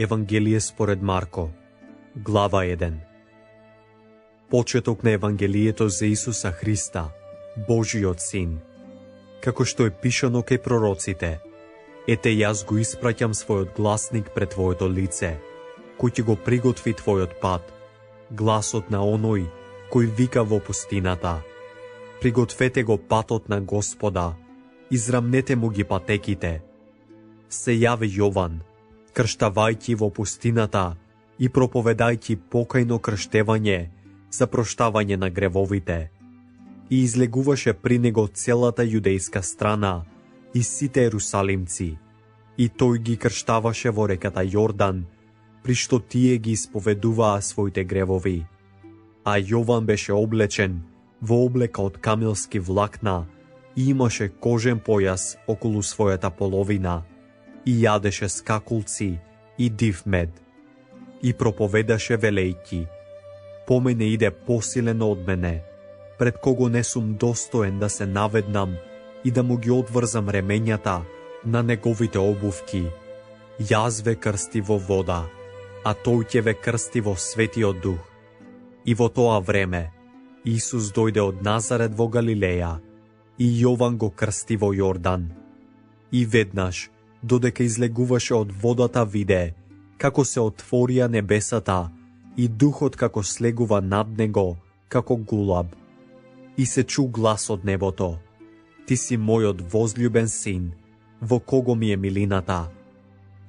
Евангелие според Марко, глава 1. Почеток на Евангелието за Исуса Христа, Божиот Син. Како што е пишано кај пророците: Ете, јас го испраќам својот гласник пред твоето лице, кој ќе го приготви твојот пат, гласот на оној кој вика во пустината. Пригответе го патот на Господа, израмнете му ги патеките. Се јави Јован, крштавајќи во пустината и проповедајќи покајно крштевање за проштавање на гревовите. И излегуваше при него целата јудејска страна и сите ерусалимци, и тој ги крштаваше во реката Јордан, при што тие ги исповедуваа своите гревови. А Јован беше облечен во облека од камилски влакна и имаше кожен појас околу својата половина и јадеше скакулци и див мед. И проповедаше велејќи: По мене иде посилен од мене, пред кого не сум достоен да се наведнам и да му ги одврзам ремењата на неговите обувки. Јас ве крсти во вода, а тој ќе ве крсти во Светиот Дух. И во тоа време Исус дојде од Назарет во Галилеја и Јован го крсти во Јордан. И веднаш, додека излегуваше од водата, виде како се отворија небесата и Духот како слегува над него како гулаб. И се чу глас од небото: Ти си мојот возљубен син, во кого ми е милината.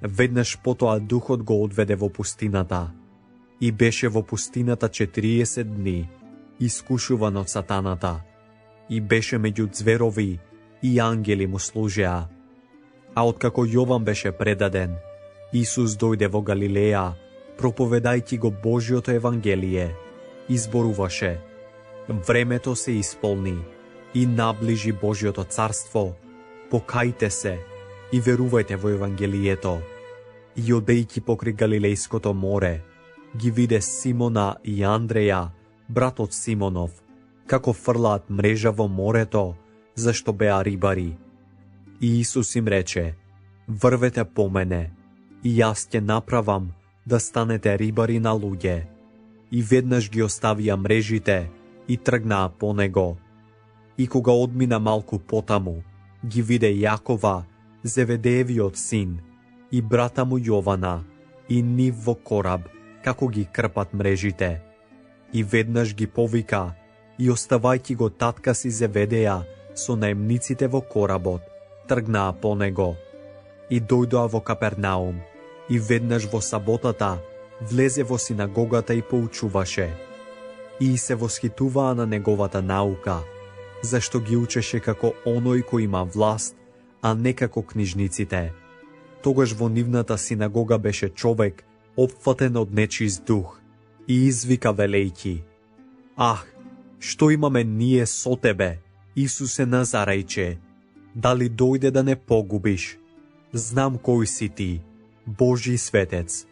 Веднаш потоа Духот го одведе во пустината и беше во пустината 40 дни, искушуван од сатаната, и беше меѓу ѕверови и ангели му служеа. А откако Јован беше предаден, Исус дојде во Галилеја, проповедајќи го Божиото Евангелие, изборуваше: Времето се исполни и наближи Божиото царство, покајте се и верувајте во Евангелието. И одејќи покри Галилејското море, ги виде Симона и Андреја, братот Симонов, како фрлаат мрежа во морето, зашто беа рибари. И Исус им рече: Врвете по мене, и јас ќе направам да станете рибари на луѓе. И веднаш ги оставија мрежите и тргнаа по него. И кога одмина малку потаму, ги виде Јакова, Зеведеевиот син, и брата му Јована, и нив во кораб, како ги крпат мрежите. И веднаш ги повика, и оставајќи го татка си Зеведеја со наемниците во коработ, тргнаа по него. И дојдоа во Капернаум, и веднаш во саботата влезе во синагогата и поучуваше. И се восхитуваа на неговата наука, зашто ги учеше како оној кој има власт, а не како книжниците. Тогаш во нивната синагога беше човек опфатен од нечист дух и извика велејќи: Ах, што имаме ние со тебе, Исусе Назарејче? Дали дојде да не погубиш? Знам кој си ти, Божи светец.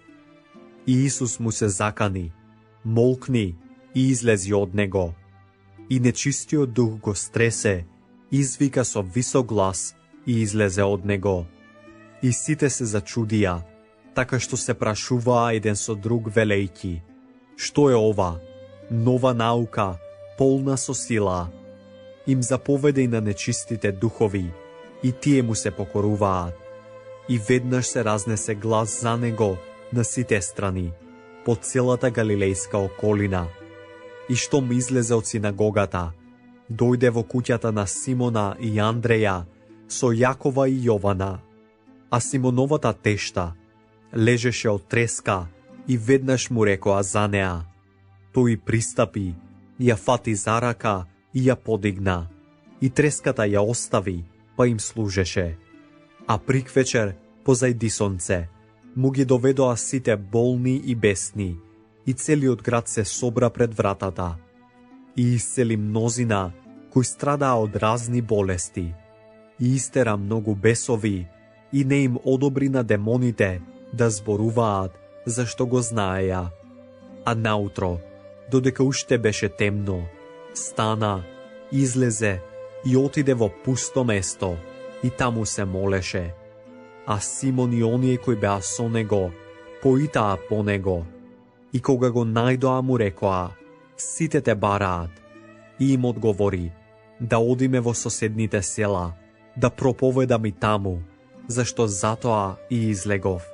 И Исус му се закани: Молкни и излези од него. И нечистиот дух го стресе, извика со висок глас и излезе од него. И сите се зачудија, така што се прашуваа еден со друг велејќи: Што е ова? Нова наука, полна со сила. Им заповеде и на нечистите духови, и тие му се покоруваат. И веднаш се разнесе глас за него на сите страни, по целата галилејска околина. И штом излезе од синагогата, дојде во куќата на Симона и Андреја со Јакова и Јована. А Симоновата тешта лежеше од треска и веднаш му рекоа за неа. Тој пристапи, ја фати за рака и ја подигна, и треската ја остави, па им служеше. А приквечер, позајди сонце, му ги доведоа сите болни и бесни, и целиот град се собра пред вратата. И исцели мнозина кои страдаа од разни болести. И истера многу бесови, и не им одобри на демоните да зборуваат, зашто го знаеја. А наутро, додека уште беше темно, стана, излезе и отиде во пусто место, и таму се молеше. А Симон и оние кои беа со него поитаа по него. И кога го најдоа му рекоа: сите те бараат. И им одговори: да одиме во соседните села, да проповедам и таму, зашто затоа и излегов.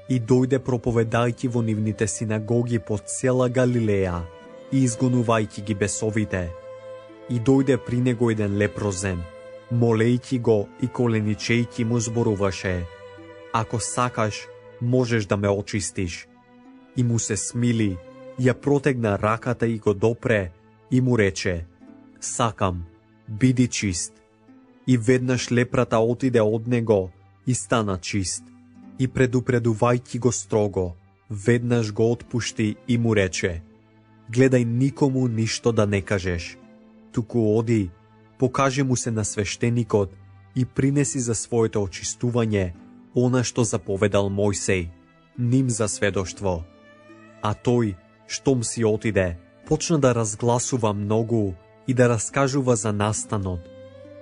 И дојде проповедајќи во нивните синагоги по цела Галилеја и изгонувајќи ги бесовите. И дојде при него еден лепрозен, молејќи го и коленичејќи му зборуваше: ако сакаш, можеш да ме очистиш. И му се смили, ја протегна раката и го допре и му рече: сакам, биди чист. И веднаш лепрата отиде од него и стана чист. И предупредувајќи го строго, веднаш го отпушти и му рече: гледај никому ништо да не кажеш, туку оди, покажи му се на свештеникот и принеси за своето очистување она што заповедал Мојсей, ним за сведоштво. А тој, штом си отиде, почна да разгласува многу и да раскажува за настанот,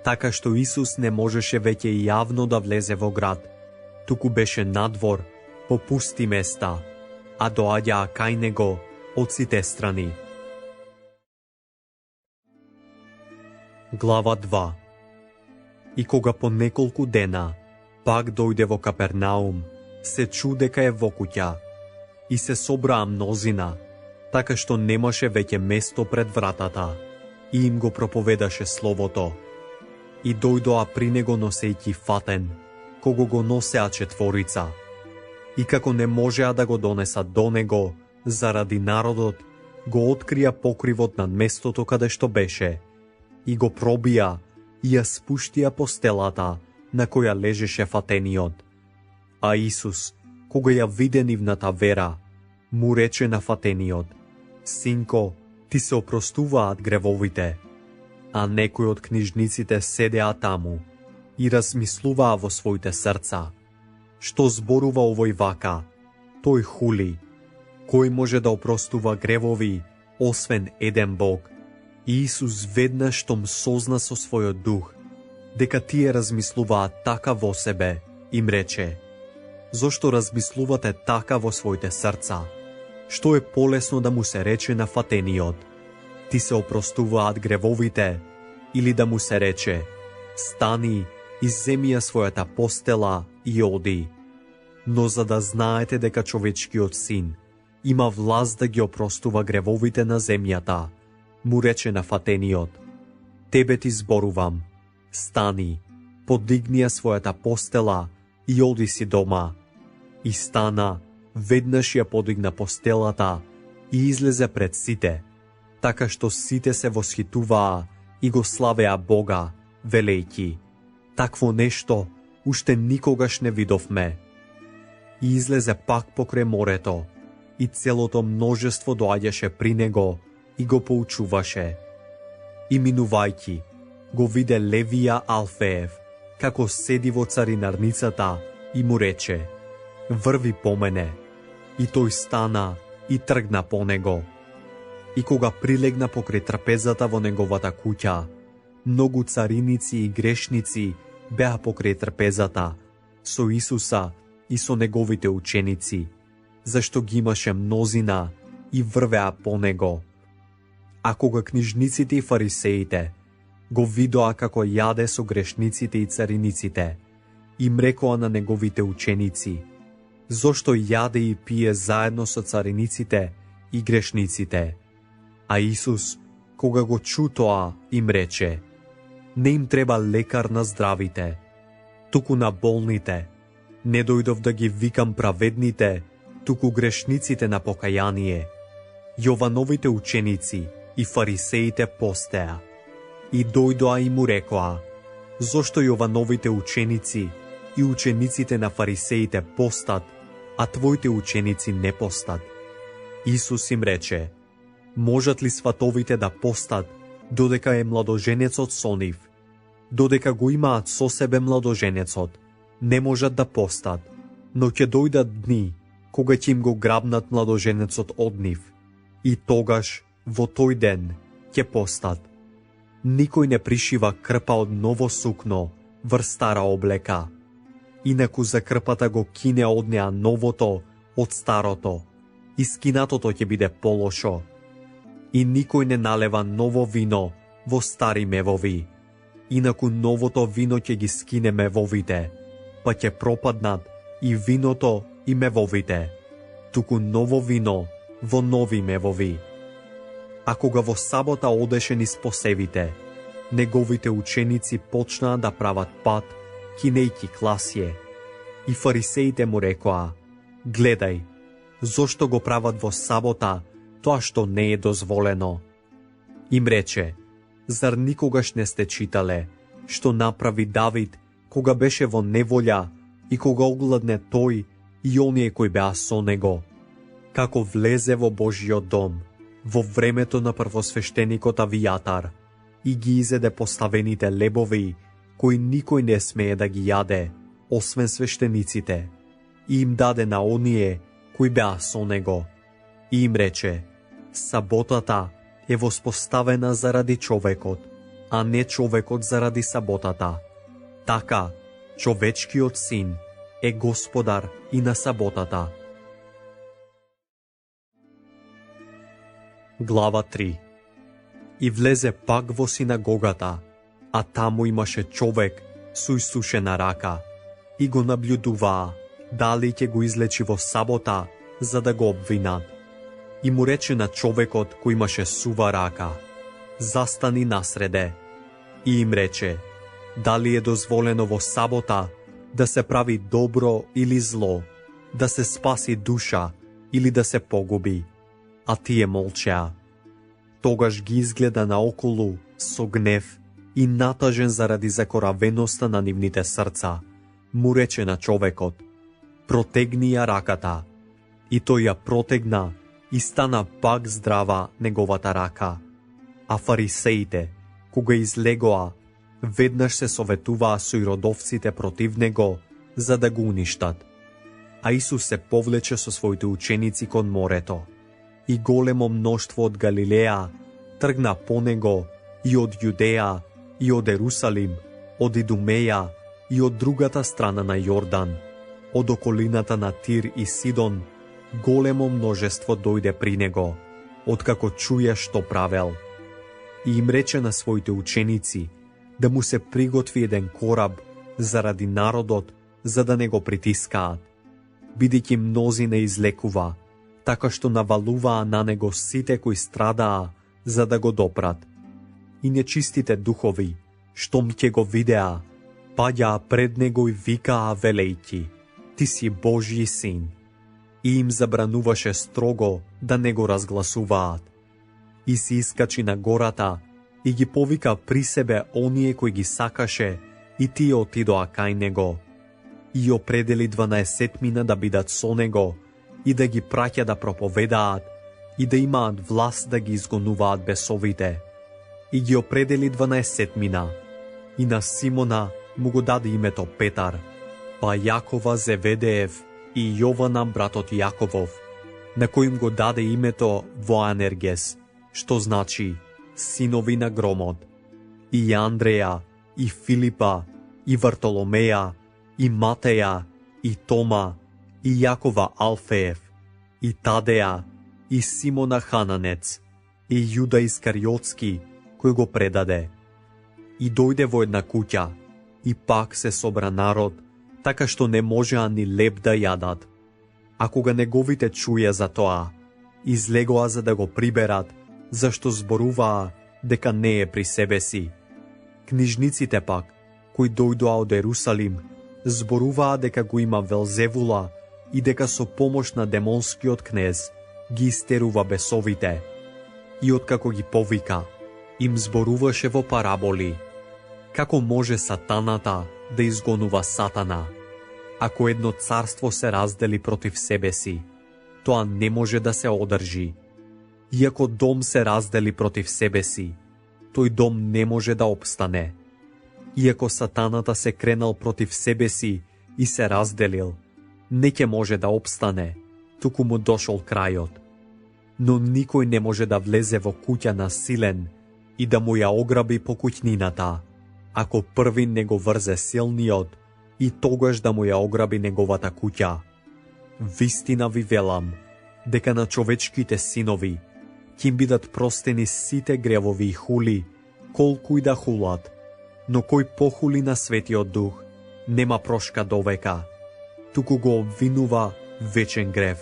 така што Исус не можеше веќе јавно да влезе во град, туку беше надвор, по пусти места, а доаѓаа кај него од сите страни. Глава 2. И кога по неколку дена пак дојде во Капернаум, се чу дека е во куќа, и се собраа мнозина, така што немаше веќе место пред вратата, и им го проповедаше словото. И дојдоа при него носејќи фатен, кого го носеа четворица. И како не можеа да го донесат до него, заради народот, го открија покривот над местото каде што беше, и го пробија и ја спуштија постелата на која лежеше фатениот. А Исус, кога ја виде нивната вера, му рече на фатениот: синко, ти се опростуваат гревовите. А некои од книжниците седеа таму и размислуваа во своите срца: што зборува овој вака? Тој хули. Кој може да опростува гревови, освен еден Бог? И Исус веднаш штом созна со својот дух дека тие размислуваат така во себе, им рече: зошто размислувате така во своите срца? Што е полесно да му се рече на фатениот: ти се опростуваат гревовите, или да му се рече: стани и земи ја својата постела и оди? Но за да знаете дека човечкиот син има власт да ги опростува гревовите на земјата, му рече на фатениот: тебе ти зборувам, стани, подигни ја својата постела и оди си дома. И стана, веднаш ја подигна постелата и излезе пред сите, така што сите се восхитуваа и го славеа Бога, велејќи: такво нешто уште никогаш не видовме. И излезе пак покрај морето, и целото множество доаѓаше при него и го поучуваше. И минувајќи, го виде Левија Алфеев, како седи во царинарницата, и му рече: врви по мене. И тој стана и тргна по него. И кога прилегна покрај трапезата во неговата куќа, многу цариници и грешници беа покрај трапезата, со Исуса и со неговите ученици, зашто ги имаше мнозина и врвеа по него. А кога книжниците и фарисеите го видоа како јаде со грешниците и цариниците, им рекоа на неговите ученици: зошто јаде и пие заедно со цариниците и грешниците? А Исус, кога го чу тоа, им рече: не им треба лекар на здравите, туку на болните. Не дојдов да ги викам праведните, туку грешниците на покаяние. Јовановите ученици и фарисеите постеа. И дојдоа и му рекоа: зошто Јовановите ученици и учениците на фарисеите постат, а твоите ученици не постат? Исус им рече: можат ли сватовите да постат додека е младоженецот со нив? Додека го имаат со себе младоженецот, не можат да постат, но ќе дојдат дни кога ќе им го грабнат младоженецот од нив, и тогаш, во тој ден, ќе постат. Никој не пришива крпа од ново сукно врз стара облека. Инаку за крпата го кине од неа новото, од старото, и скинатото ќе биде полошо. И никој не налева ново вино во стари мевови, инаку новото вино ќе ги скине мевовите, па ќе пропаднат и виното и мевовите, туку ново вино во нови мевови. А кога во сабота одеше низ посевите, неговите ученици почнаа да прават пат, кинејки класје. И фарисеите му рекоа: гледај, зошто го прават во сабота тоа што не е дозволено? Им рече: зар никогаш не сте читале што направи Давид кога беше во неволја и кога огладне тој и оние кои беа со него? Како влезе во Божиот дом во времето на првосвештеникот Авијатар и ги изеде поставените лебови кои никој не смее да ги јаде, освен свештениците, и им даде на оние кои беа со него. И им рече: саботата е воспоставена заради човекот, а не човекот заради саботата. Така, човечкиот син е господар и на саботата. Глава 3. И влезе пак во синагогата, а таму имаше човек со исушена рака, и го наблюдуваа дали ќе го излечи во сабота за да го обвинат. И му рече на човекот кој имаше сува рака: застани насреде. И им рече: дали е дозволено во сабота да се прави добро или зло, да се спаси душа или да се погуби? А тие молчеа. Тогаш ги изгледа наоколу со гнев и натажен заради закоравеноста на нивните срца, му рече на човекот: протегни ја раката. И тој ја протегна и стана пак здрава неговата рака. А фарисеите, кога излегоа, веднаш се советуваа со иродовците против него, за да го уништат. А Исус се повлече со своите ученици кон морето, и големо мноштво од Галилеја тргна по него, и од Јудеја, и од Ерусалим, од Идумеја, и од другата страна на Јордан, од околината на Тир и Сидон. Големо множество дојде при него, откако чуја што правел. И им рече на своите ученици да му се приготви еден кораб заради народот, за да не го притискаат, бидејќи мнози не излекува, така што навалуваа на него сите кои страдаа, за да го допрат. И нечистите духови, штом ќе го видеа, паѓаа пред него и викаа велејќи: ти си Божји син. И им забрануваше строго да не го разгласуваат. И си искачи на гората и ги повика при себе оние кои ги сакаше, и тие отидоа кај него. И определи 12 да бидат со него и да ги праќа да проповедаат и да имаат власт да ги изгонуваат бесовите. И ги определи 12 и на Симона му го даде името Петар, па Јакова Зеведеев и Јована братот Јаковов, на кој им го даде името Воанергес, што значи синови на громот, и Андреја, и Филипа, и Вартоломеја, и Матеја, и Тома, и Јакова Алфеев, и Тадеја, и Симона Хананец, и Јуда Искариотски, кој го предаде. И дојде во една куќа, и пак се собра народ, така што не можеа ни леб да јадат. А кога неговите чуја за тоа, излегоа за да го приберат, зашто зборуваа дека не е при себе си. Книжниците пак, кои дојдоа од Ерусалим, зборуваа дека го има Велзевула и дека со помош на демонскиот кнез ги истерува бесовите. И откако ги повика, им зборуваше во параболи. Како може сатаната да изгонува сатана? Ако едно царство се раздели против себе си, тоа не може да се одржи. И ако дом се раздели против себе си, тој дом не може да обстане. Иако сатаната се кренал против себе си и се разделил, не ќе може да обстане, туку му дошол крајот. Но никој не може да влезе во куќа на силен и да му ја ограби по куќнината, ако први не го врзе силниот, и тогаш да му ја ограби неговата куќа. Вистина ви велам, дека на човечките синови ќе им бидат простени сите гревови и хули, колку и да хулат, но кој похули на Светиот Дух, нема прошка довека, туку го обвинува вечен грев.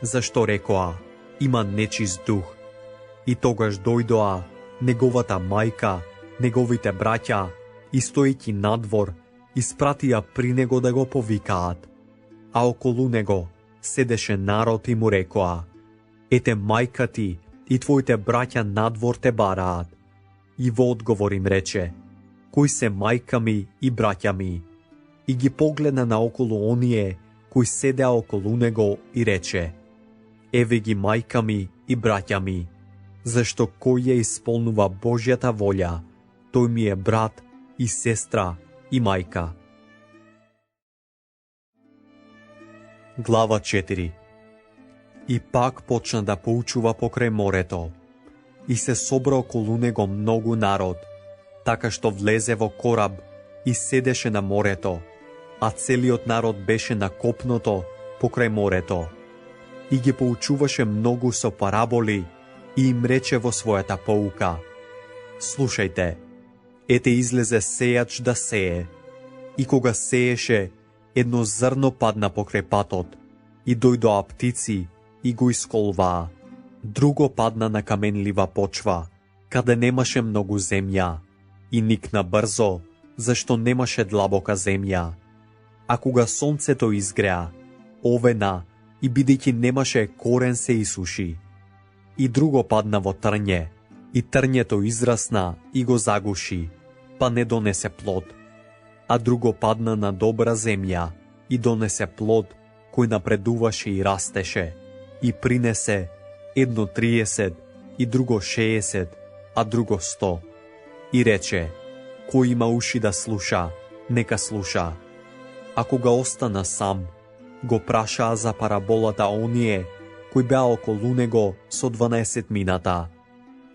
Зашто рекоа, има нечист дух, и тогаш дојдоа неговата мајка, неговите браќа, и стоејќи надвор, испратија при него да го повикаат, а околу него седеше народ и му рекоа, ете мајка ти и твоите браќа надвор те бараат. И во одговор им рече, кои се мајка ми и браќа ми? И ги погледна наоколу оние кои седеа околу него и рече, еве ги мајка ми и браќа ми, зашто кој ја исполнува Божјата волја, тој ми е брат и сестра и мајка. Глава 4. И пак почна да поучува покрај морето, и се собра околу него многу народ, така што влезе во кораб и седеше на морето, а целиот народ беше на копното покрај морето. И ги поучуваше многу со параболи и им рече во својата поука, слушајте, ете излезе сејач да сее, и кога сееше, едно зрно падна покрај патот, и дојдоа птици и го исколваа. Друго падна на каменлива почва, каде немаше многу земја, и никна брзо, зашто немаше длабока земја. А кога сонцето изгреа, овена и бидејќи немаше корен се исуши. И друго падна во трње, и трњето израсна и го загуши, па не донесе плод. А друго падна на добра земја и донесе плод кој напредуваше и растеше, и принесе едно 30, и друго 60, а друго 100. И рече, кој има уши да слуша, нека слуша. А кога остана сам, го прашаа за параболата оние кои беа околу него со 12 мината.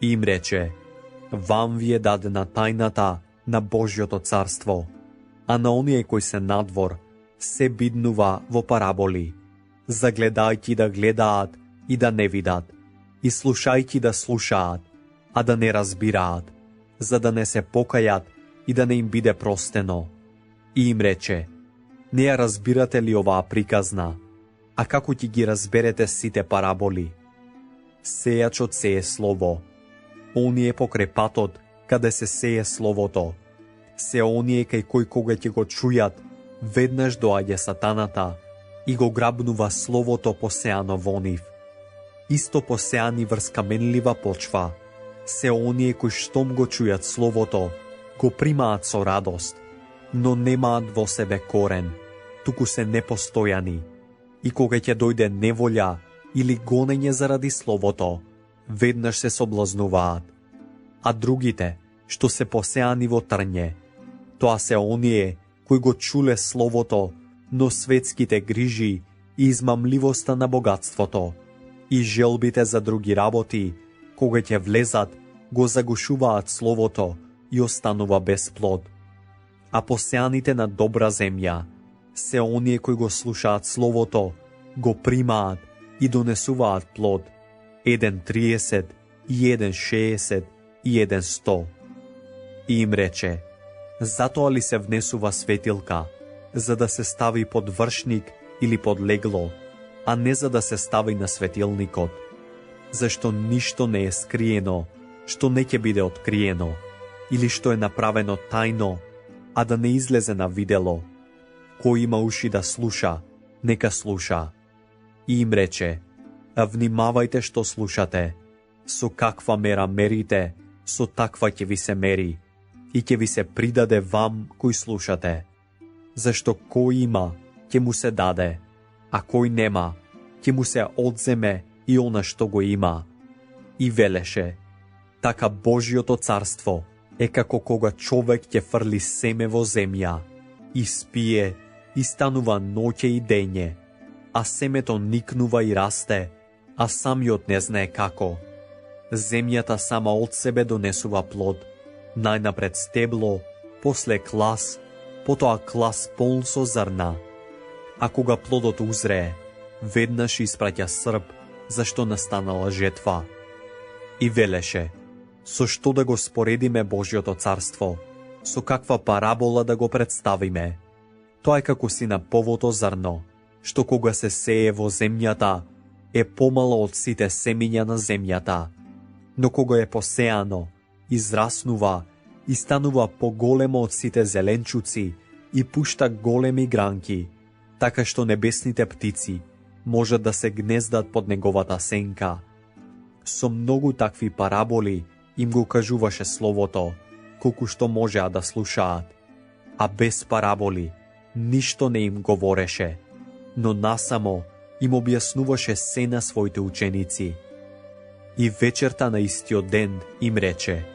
И им рече, вам ви е дадена тајната на Божјото царство, а на оние кои се надвор се биднува во параболи, загледајќи да гледаат и да не видат, и слушајќи да слушаат, а да не разбираат, за да не се покајат и да не им биде простено. И им рече, не ја разбирате ли оваа приказна, а како ќе ги разберете сите параболи? Сејачот сее слово, оние покрај патот, каде се сее словото, се оние кај кои кога ќе го чујат, веднаш доаѓа сатаната и го грабнува словото посеано во нив. Исто посеани врз каменлива почва, се оние кои штом го чујат словото, го примаат со радост, но немаат во себе корен, туку се непостојани. И кога ќе дојде неволја или гонење заради словото, веднаш се соблазнуваат. А другите, што се посеани во трње, тоа се оние кои го чуле словото, но светските грижи и измамливоста на богатството и желбите за други работи, кога ќе влезат, го загушуваат словото и останува без плод. А посеаните на добра земја се оние кои го слушаат словото, го примаат и донесуваат плод, еден 30, и еден 60, и еден 100. И им рече, затоа ли се внесува светилка, за да се стави под вршник или под легло, а не за да се стави на светилникот? Зашто ништо не е скриено, што не ќе биде откриено, или што е направено тајно, а да не излезе на видело. Кој има уши да слуша, нека слуша. И им рече, внимавајте што слушате, со каква мера мерите, со таква ќе ви се мери, и ќе ви се придаде вам кои слушате. Зашто кој има, ќе му се даде, а кој нема, ќе му се одземе и она што го има. И велеше, така Божјото царство е како кога човек ќе фрли семе во земја, и спие, и станува ноќе и дење, а семето никнува и расте, а самиот не знае како. Земјата сама од себе донесува плод, најнапред стебло, после клас, потоа клас полн со зрна. А кога плодот узрее, веднаш испраќа срп, зашто настанала жетва. И велеше, со што да го споредиме Божјото царство, со каква парабола да го представиме? Тоа е како синаповото зрно, што кога се сее во земјата, е помало од сите семиња на земјата, но кога е посеано, израснува и станува поголемо од сите зеленчуци и пушта големи гранки, така што небесните птици можат да се гнездат под неговата сенка. Со многу такви параболи им го кажуваше словото, колку што можеа да слушаат, а без параболи ништо не им говореше, но насамо им објаснуваше се на своите ученици. И вечерта на истиот ден им рече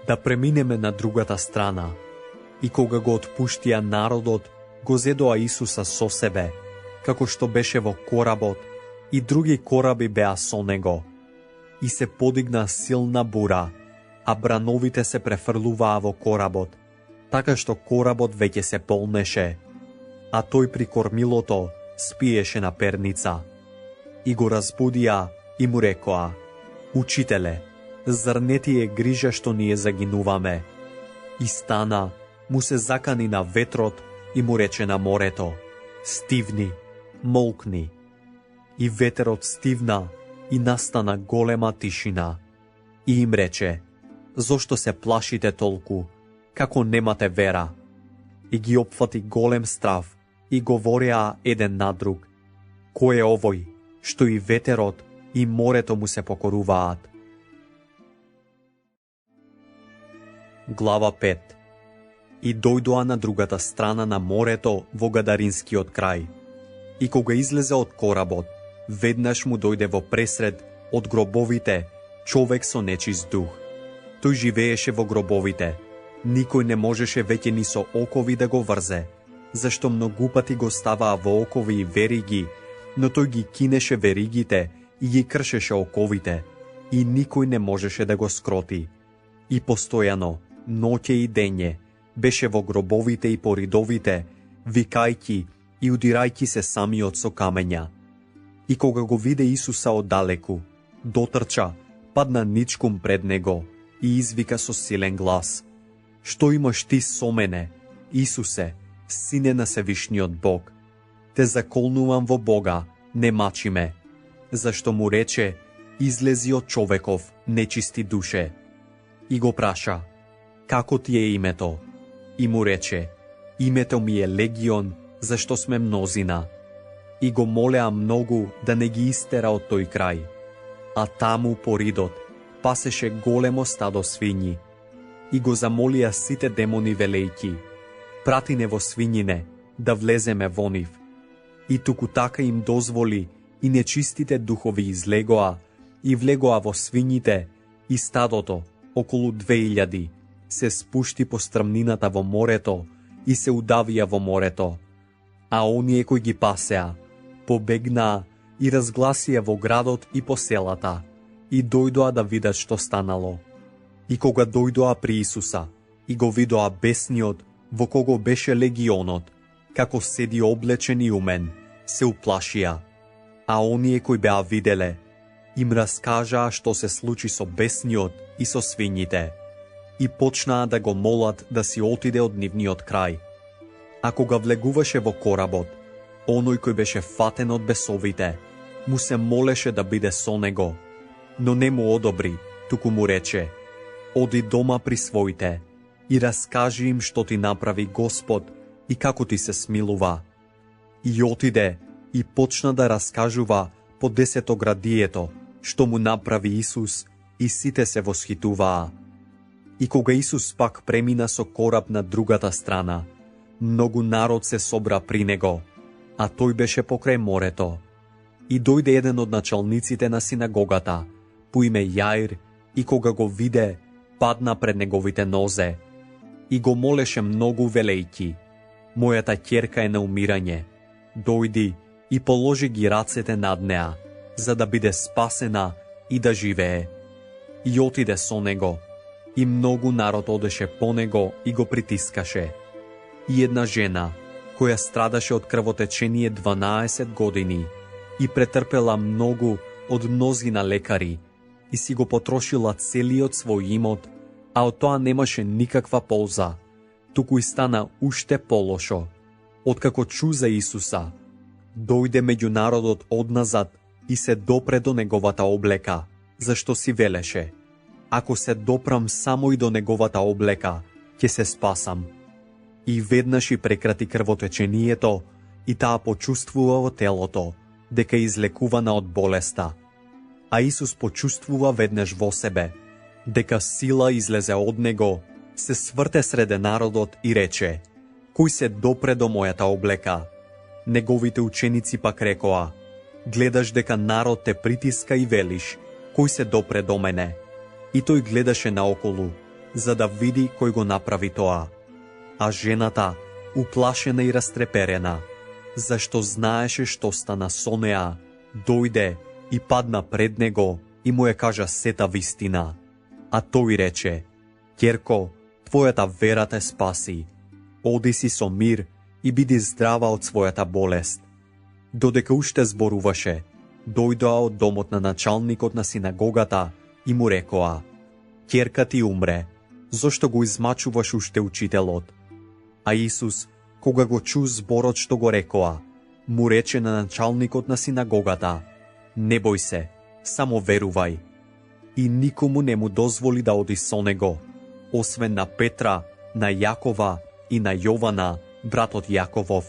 да преминеме на другата страна. И кога го отпуштија народот, го зедоа Исуса со себе, како што беше во коработ, и други кораби беа со него. И се подигна силна бура, а брановите се префрлуваа во коработ, така што коработ веќе се полнеше, а тој при кормилото спиеше на перница. И го разбудија и му рекоа: Учителе, зар не ти е грижа што ние загинуваме? И стана, му се закани на ветрот и му рече на морето: Стивни, молкни. И ветерот стивна и настана голема тишина. И им рече: Зошто се плашите толку, како немате вера? И ги опфати голем страв и говореа еден на друг: Кој е овој, што и ветерот и морето му се покоруваат? Глава 5. И дојдоа на другата страна на морето во Гадаринскиот крај. И кога излезе од коработ, веднаш му дојде во пресред од гробовите човек со нечист дух. Тој живееше во гробовите. Никој не можеше веќе ни со окови да го врзе, зашто многу пати го ставаа во окови и вериги, но тој ги кинеше веригите и ги кршеше оковите, и никој не можеше да го скроти. И постојано, ноќе и дење, беше во гробовите и поридовите, викајки и удирајки се самиот со камења. И кога го виде Исуса оддалеку, дотрча, падна ничкум пред него и извика со силен глас: Што имаш ти со мене, Исусе, Сине на Севишниот Бог? Те заколнувам во Бога, не мачи ме. Зашто му рече: Излези од човеков, нечисти душе. И го праша: Како ти е името? И му рече: Името ми е Легион, зашто сме мнозина. И го молеа многу да не ги истера од тој крај. А таму по ридот пасеше големо стадо свињи. И го замолија сите демони велејки: Прати не во свињине, да влеземе во нив. И туку така им дозволи, и нечистите духови излегоа, и влегоа во свињите, и стадото, околу 2000, се спушти по стрмнината во морето и се удавија во морето. А оние кои ги пасеа, побегнаа и разгласија во градот и по селата, и дојдоа да видат што станало. И кога дојдоа при Исуса, и го видоа бесниот, во кого беше легионот, како седи облечен и умен, се уплашија. А оние кои беа виделе, им раскажаа што се случи со бесниот и со свињите, и почнаа да го молат да си отиде од нивниот крај. А кога влегуваше во коработ, оној кој беше фатен од бесовите, му се молеше да биде со него, но не му одобри, туку му рече: Оди дома при своите и раскажи им што ти направи Господ и како ти се смилува. И отиде и почна да раскажува по 10-градието што му направи Исус, и сите се восхитуваа. И кога Исус пак премина со кораб на другата страна, многу народ се собра при него, а тој беше покрај морето. И дојде еден од началниците на синагогата, по име Јаир, и кога го виде, падна пред неговите нозе и го молеше многу велејки: Мојата ќерка е на умирање, дојди и положи ги рацете над неа, за да биде спасена и да живее. И отиде со него, и многу народ одеше по него и го притискаше. И една жена, која страдаше од крвотечение 12 години и претрпела многу од мнозина лекари и си го потрошила целиот свој имот, а од тоа немаше никаква полза, туку и стана уште полошо. Откако чу за Исуса, дојде меѓу народот одназад и се допре до неговата облека, зашто си велеше: ако се допрам само и до неговата облека, ќе се спасам. И веднаш и прекрати крвотечението и таа почувствува во телото дека е излекувана од болеста. А Исус почувствува веднаш во себе дека сила излезе од него, се сврте среде народот и рече: кој се допре до мојата облека? Неговите ученици пак рекоа: гледаш дека народ те притиска и велиш: кој се допре до мене? И тој гледаше наоколу, за да види кој го направи тоа. А жената, уплашена и растреперена, зашто знаеше што стана со неа, дојде и падна пред него и му ја кажа сета вистина. А тој рече: ќерко, твојата вера те спаси. Оди си со мир и биди здрава од својата болест. Додека уште зборуваше, дојдоа од домот на началникот на синагогата и му рекоа: ќерка ти умре, зошто го измачуваш уште учителот? А Исус, кога го чу зборот што го рекоа, му рече на началникот на синагогата: не бој се, само верувај. И никому не му дозволи да оди со него, освен на Петра, на Јакова и на Јована, братот Јаковов.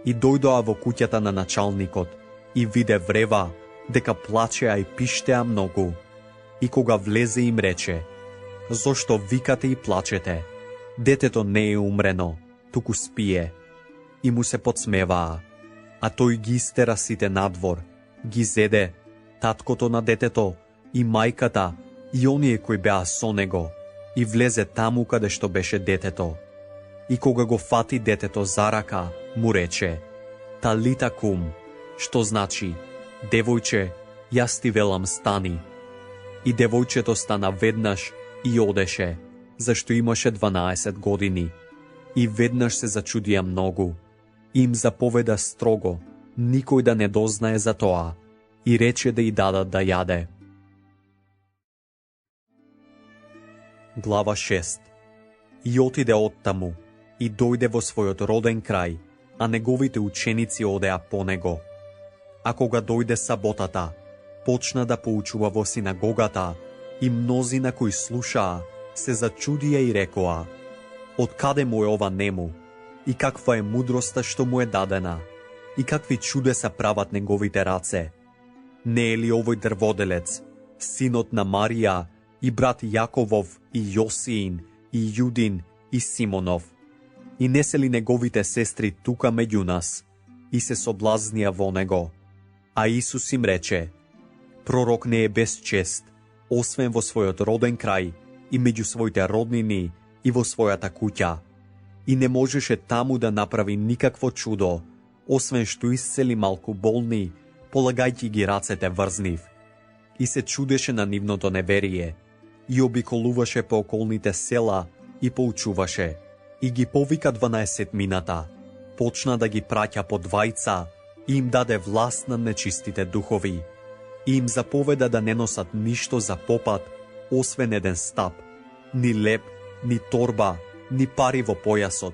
И дојдоа во куќата на началникот и виде врева дека плачеа и пиштеа многу. И кога влезе им рече: зошто викате и плачете? Детето не е умрено, туку спие. И му се подсмеваа. А тој ги истера сите надвор, ги зеде таткото на детето и мајката и оние кои беа со него, и влезе таму каде што беше детето. И кога го фати детето за рака, му рече: талита кум, што значи: девојче, јас ти велам стани. И девојчето стана веднаш и одеше, зашто имаше 12 години. И веднаш се зачудија многу. Им заповеда строго никој да не дознае за тоа и рече да и дадат да јаде. Глава 6. И отиде оттаму и дојде во својот роден крај, а неговите ученици одеа по него. А кога дојде саботата, почна да поучува во синагогата и мнозина кои слушаа се зачудија и рекоа: од каде му е ова нему? И каква е мудроста што му е дадена? И какви чудеса прават неговите раце? Не е ли овој дрводелец, синот на Марија и брат Јаковов и Јосиин и Јудин и Симонов? И не се ли неговите сестри тука меѓу нас? И се соблазнија во него. А Исус им рече: пророк не е без чест, освен во својот роден крај и меѓу своите роднини и во својата куќа. И не можеше таму да направи никакво чудо, освен што исцели малку болни, полагајќи ги рацете врз нив. И се чудеше на нивното неверие, и обиколуваше по околните села и поучуваше, и ги повика 12-мината, почна да ги праќа по двајца и им даде власт над нечистите духови. И им заповеда да не носат ништо за попат, освен еден стап, ни леп, ни торба, ни пари во појасот,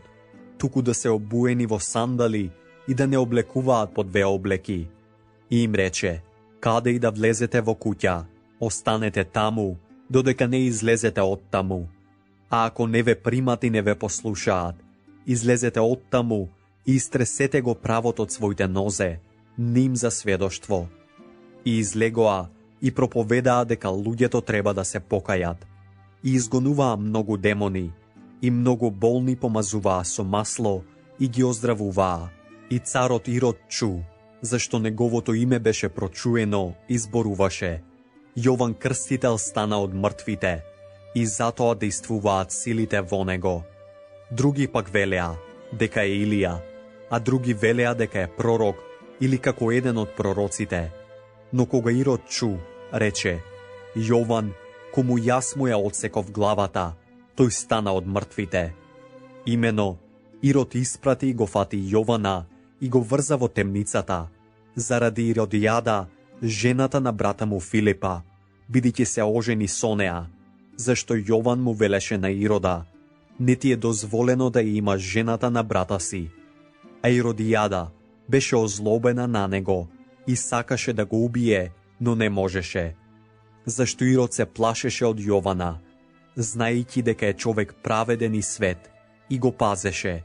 туку да се обуени во сандали и да не облекуваат по две облеки. И им рече: каде и да влезете во куќа, останете таму, додека не излезете од таму. А ако не ве примат и не ве послушаат, излезете од таму и истресете го правот од своите нозе, ним за сведоштво. И излегоа и проповедаа дека луѓето треба да се покајат. И изгонуваа многу демони, и многу болни помазуваа со масло и ги оздравуваа. И царот Ирод чу, зашто неговото име беше прочуено и зборуваше: Јован Крстител стана од мртвите, и затоа действуваат силите во него. Други пак велеа дека е Илија, а други велеа дека е пророк или како еден од пророците. Но кога Ирод чу, рече: Јован, кому јас му ја одсеков главата, тој стана од мртвите. Имено, Ирод испрати и го фати Јована и го врза во темницата, заради Иродијада, жената на брата му Филипа, бидејќи се ожени со неа, зашто Јован му велеше на Ирода, не ти е дозволено да ја имаш жената на брата си. А Иродијада беше озлобена на него и сакаше да го убие, но не можеше. Зашто Ирод се плашеше од Јована, знаејќи дека е човек праведен и свет, и го пазеше,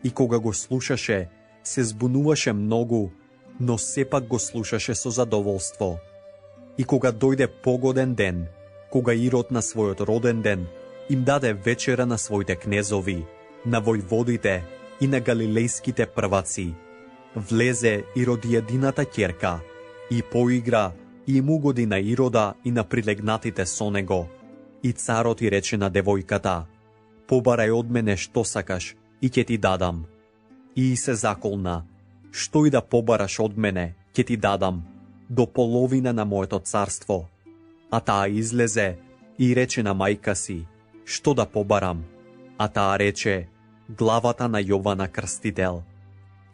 и кога го слушаше, се збунуваше многу, но сепак го слушаше со задоволство. И кога дојде погоден ден, кога Ирод на својот роден ден им даде вечера на своите кнезови, на војводите и на галилејските прваци, влезе Иродијадината ќерка и поигра и им угоди на Ирода и на прилегнатите со него. И царот и рече на девојката, побарај од мене што сакаш и ќе ти дадам. И се заколна, што и да побараш од мене, ќе ти дадам, до половина на моето царство. А таа излезе и рече на мајка си, што да побарам? А таа рече, главата на Јована Крстител.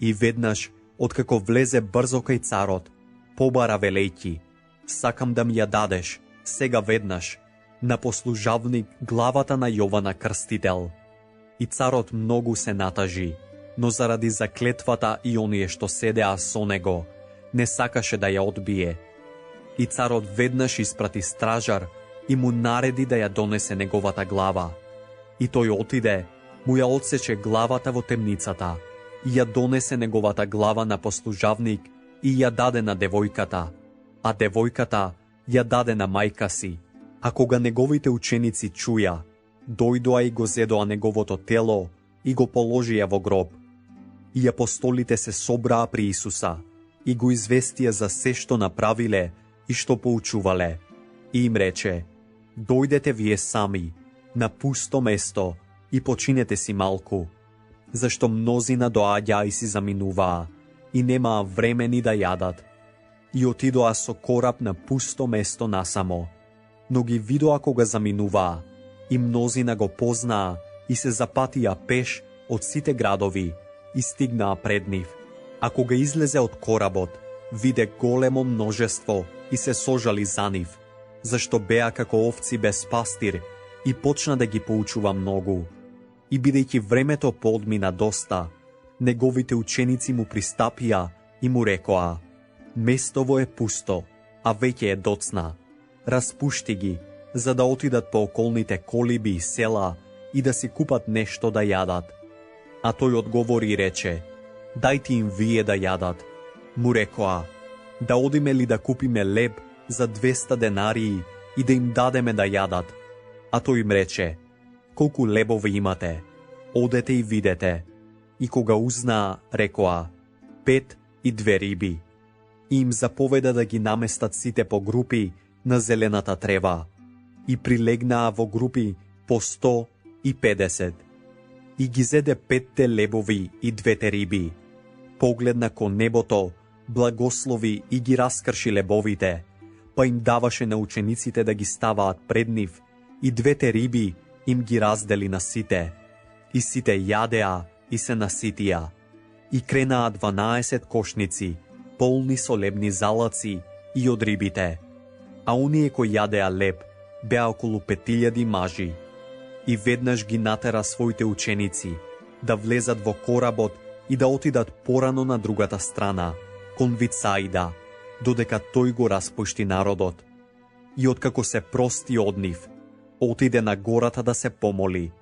И веднаш, откако влезе брзо кај царот, побара велејќи, сакам да ми ја дадеш, сега веднаш, на послужавник главата на Јована Крстител. И царот многу се натажи, но заради заклетвата и оние што седеа со него, не сакаше да ја одбие. И царот веднаш испрати стражар и му нареди да ја донесе неговата глава. И тој отиде, му ја одсече главата во темницата, и ја донесе неговата глава на послужавник и ја даде на девојката, а девојката ја даде на мајка си. А кога неговите ученици чуја, дојдоа и го зедоа неговото тело и го положија во гроб. И апостолите се собраа при Исуса и го известија за се што направиле и што поучувале. И им рече, дојдете вие сами на пусто место и починете си малку, зашто мнозина доаѓаа и си заминуваа и немаа време ни да јадат. И отидоа со кораб на пусто место насамо, но ги видоа кога заминуваа и мнозина го познаа и се запатија пеш од сите градови и стигнаа пред нив. А кога излезе од коработ, виде големо множество и се сожали за нив, зашто беа како овци без пастир, и почна да ги поучува многу. И бидејќи времето подмина доста, неговите ученици му пристапија и му рекоа, местово е пусто, а веќе е доцна. Распушти ги, за да отидат по околните колиби и села и да си купат нешто да јадат. А тој одговори и рече, дајте им вие да јадат. Му рекоа, да одиме ли да купиме леб за 200 денарии и да им дадеме да јадат? А тој им рече, колку лебови имате? Одете и видете. И кога узнаа, рекоа, 5 и 2 риби. И им заповеда да ги наместат сите по групи на зелената трева. И прилегнаа во групи по 150. И ги зеде 5 лебови и 2 риби. Погледна кон небото, благослови и ги раскрши лебовите, па им даваше на учениците да ги ставаат пред нив, и 2 риби им ги раздели на сите. И сите јадеа и се наситија. И кренаа 12 кошници, полни со лебни залаци и од рибите. А оние кои јадеа леб, беа околу 5000 мажи. И веднаш ги натера своите ученици да влезат во коработ и да отидат порано на другата страна, кон Вицаида, додека тој го распушти народот. И откако се прости од нив, отиде на гората да се помоли.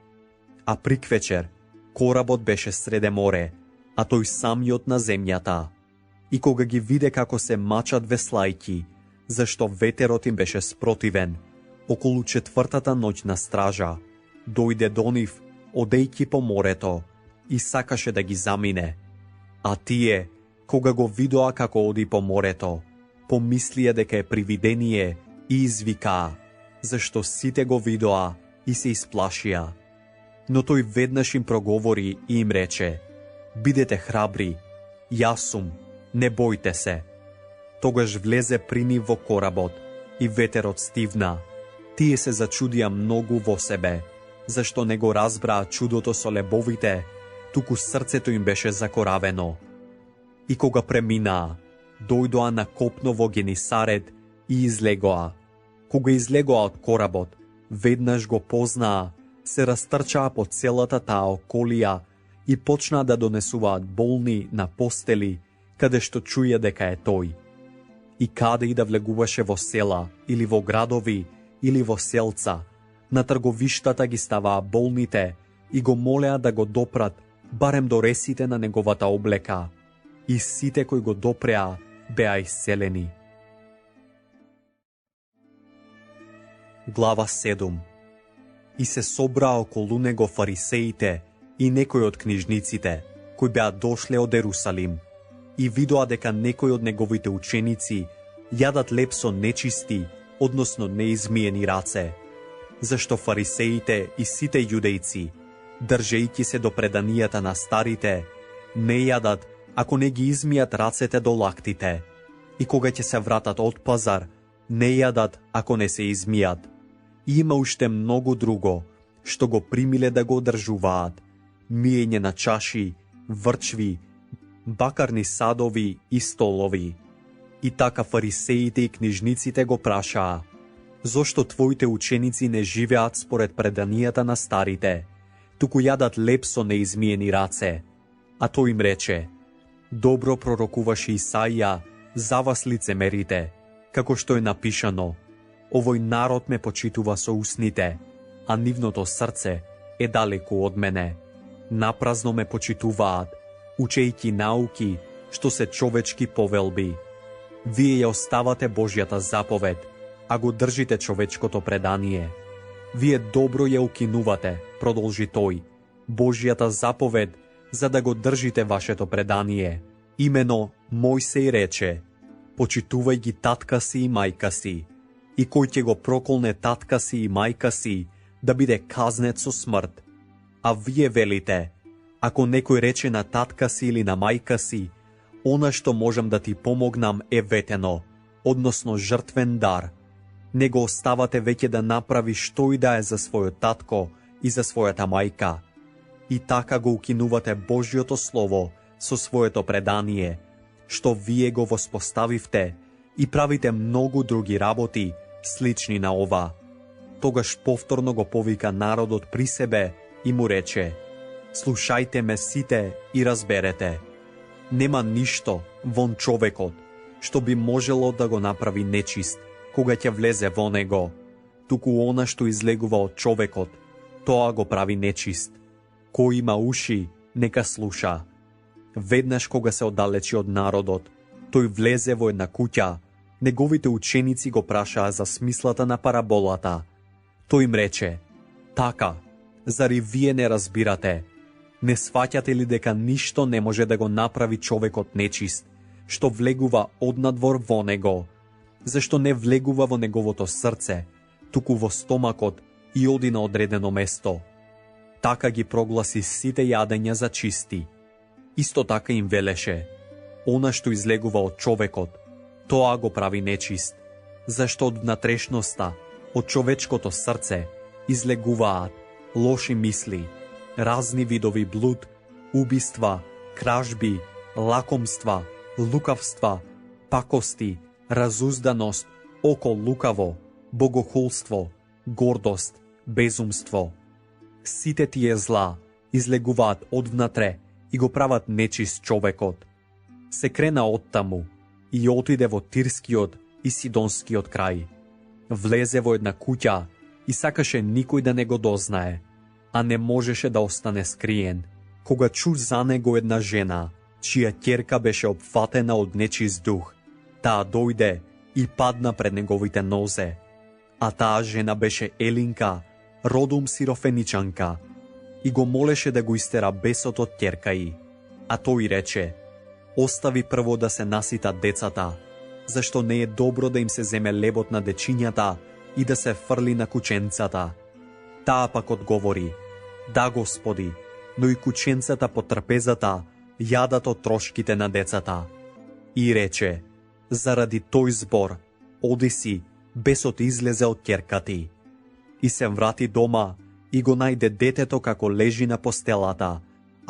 А приквечер, коработ беше среде море, а тој самиот на земјата. И кога ги виде како се мачат веслајки, зашто ветерот им беше спротивен, околу 4-та ноќ на стража, дојде до нив, одејќи по морето, и сакаше да ги замине. А тие, кога го видоа како оди по морето, помислија дека е привидение и извикаа, зашто сите го видоа и се исплашија. Но тој веднаш им проговори и им рече, бидете храбри, јас сум, не бојте се. Тогаш влезе при нив во коработ и ветерот стивна. Тие се зачудија многу во себе, зашто не го разбраа чудото со лебовите, туку срцето им беше закоравено. И кога преминаа, дојдоа на копно во Генисарет и излегоа. Кога излегоа од коработ, веднаш го познаа, се растрчаа по целата таа околија и почнаа да донесуваат болни на постели, каде што чуја дека е тој. И каде и да влегуваше во села, или во градови, или во селца, на трговиштата ги ставаа болните и го молеа да го допрат барем до ресите на неговата облека. И сите кои го допреа беа исцелени. Глава 7. И се собраа околу него фарисеите и некои од книжниците, кои беа дошле од Ерусалим, и видоа дека некои од неговите ученици јадат леп со нечисти, односно неизмиени раце, зашто фарисеите и сите јудејци, држејќи се до преданијата на старите, не јадат ако не ги измијат рацете до лактите, и кога ќе се вратат од пазар, не јадат ако не се измијат. И има уште многу друго, што го примиле да го одржуваат, миење на чаши, врчви, бакарни садови и столови. И така фарисеите и книжниците го прашаа: зошто твоите ученици не живеат според преданијата на старите, туку јадат леп со неизмиени раце? А тој им рече: добро пророкуваше Исаија за вас лицемерите, како што е напишано: овој народ ме почитува со усните, а нивното срце е далеку од мене. Напразно ме почитуваат, учејќи науки што се човечки повелби. Вие ја оставате Божјата заповед, а го држите човечкото предание. Вие добро ја укинувате, продолжи тој, Божјата заповед, за да го држите вашето предание. Имено Мојсеј рече: почитувај ги татка си и мајка си, и кој ќе го проколне татка си и мајка си, да биде казнет со смрт. А вие велите: ако некој рече на татка си или на мајка си: она што можам да ти помогнам е ветено, односно жртвен дар, не го оставате веќе да направи што и да е за својот татко и за својата мајка. И така го укинувате Божјото Слово со своето предание, што вие го воспоставивте, и правите многу други работи, слични на ова. Тогаш повторно го повика народот при себе и му рече: слушајте ме сите и разберете. Нема ништо вон човекот, што би можело да го направи нечист, кога ќе влезе во него, туку она што излегува од човекот, тоа го прави нечист. Кој има уши, нека слуша. Веднаш кога се оддалечи од народот, тој влезе во една куќа. Неговите ученици го прашаа за смислата на параболата. Тој им рече: така, зари вие не разбирате? Не сваќате ли дека ништо не може да го направи човекот нечист, што влегува однадвор во него? Зашто не влегува во неговото срце, туку во стомакот и оди на одредено место. Така ги прогласи сите јадења за чисти. Исто така им велеше: она што излегува од човекот, тоа го прави нечист, зашто од внатрешноста, од човечкото срце, излегуваат лоши мисли, разни видови блуд, убиства, кражби, лакомства, лукавства, пакости, разузданост, око лукаво, богохулство, гордост, безумство. Сите тие зла излегуваат одвнатре и го прават нечист човекот. Се крена оттаму и отиде во Тирскиот и Сидонскиот крај. Влезе во една куќа и сакаше никој да не го дознае, а не можеше да остане скриен, кога чу за него една жена, чија ќерка беше опфатена од нечист дух. Таа дојде и падна пред неговите нозе. А таа жена беше Елинка, родом сирофеничанка, и го молеше да го истера бесот од ќерка ѝ. А тој рече: остави прво да се наситат децата, зашто не е добро да им се земе лебот на дечињата и да се фрли на кученцата. Таа пак одговори: да, Господи, но и кученцата по трпезата јадат од трошките на децата. И рече: заради тој збор, оди си, бесот излезе од ќерка ти. И се врати дома и го најде детето како лежи на постелата,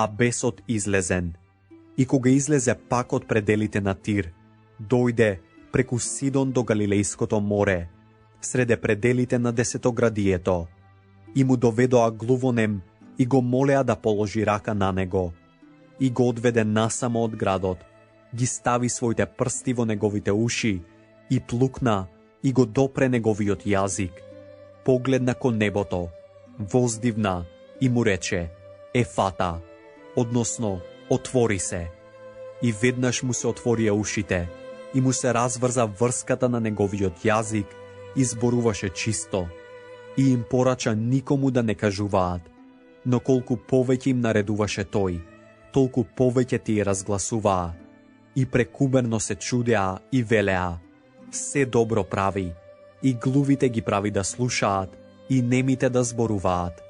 а бесот излезен. И кога излезе пак од пределите на Тир, дојде преку Сидон до Галилејското море, среде пределите на Десетоградието, и му доведоа глувонем и го молеа да положи рака на него, и го одведе насамо од градот, ги стави своите прсти во неговите уши и плукна и го допре неговиот јазик. Погледна кон небото, воздивна и му рече Ефата, односно отвори се. И веднаш му се отворија ушите и му се разврза врската на неговиот јазик и зборуваше чисто. И им порача никому да не кажуваат, но колку повеќе им наредуваше тој, толку повеќе тие разгласуваа. И прекуберно се чудеа и велеа, се добро прави, и глувите ги прави да слушаат, и немите да зборуваат.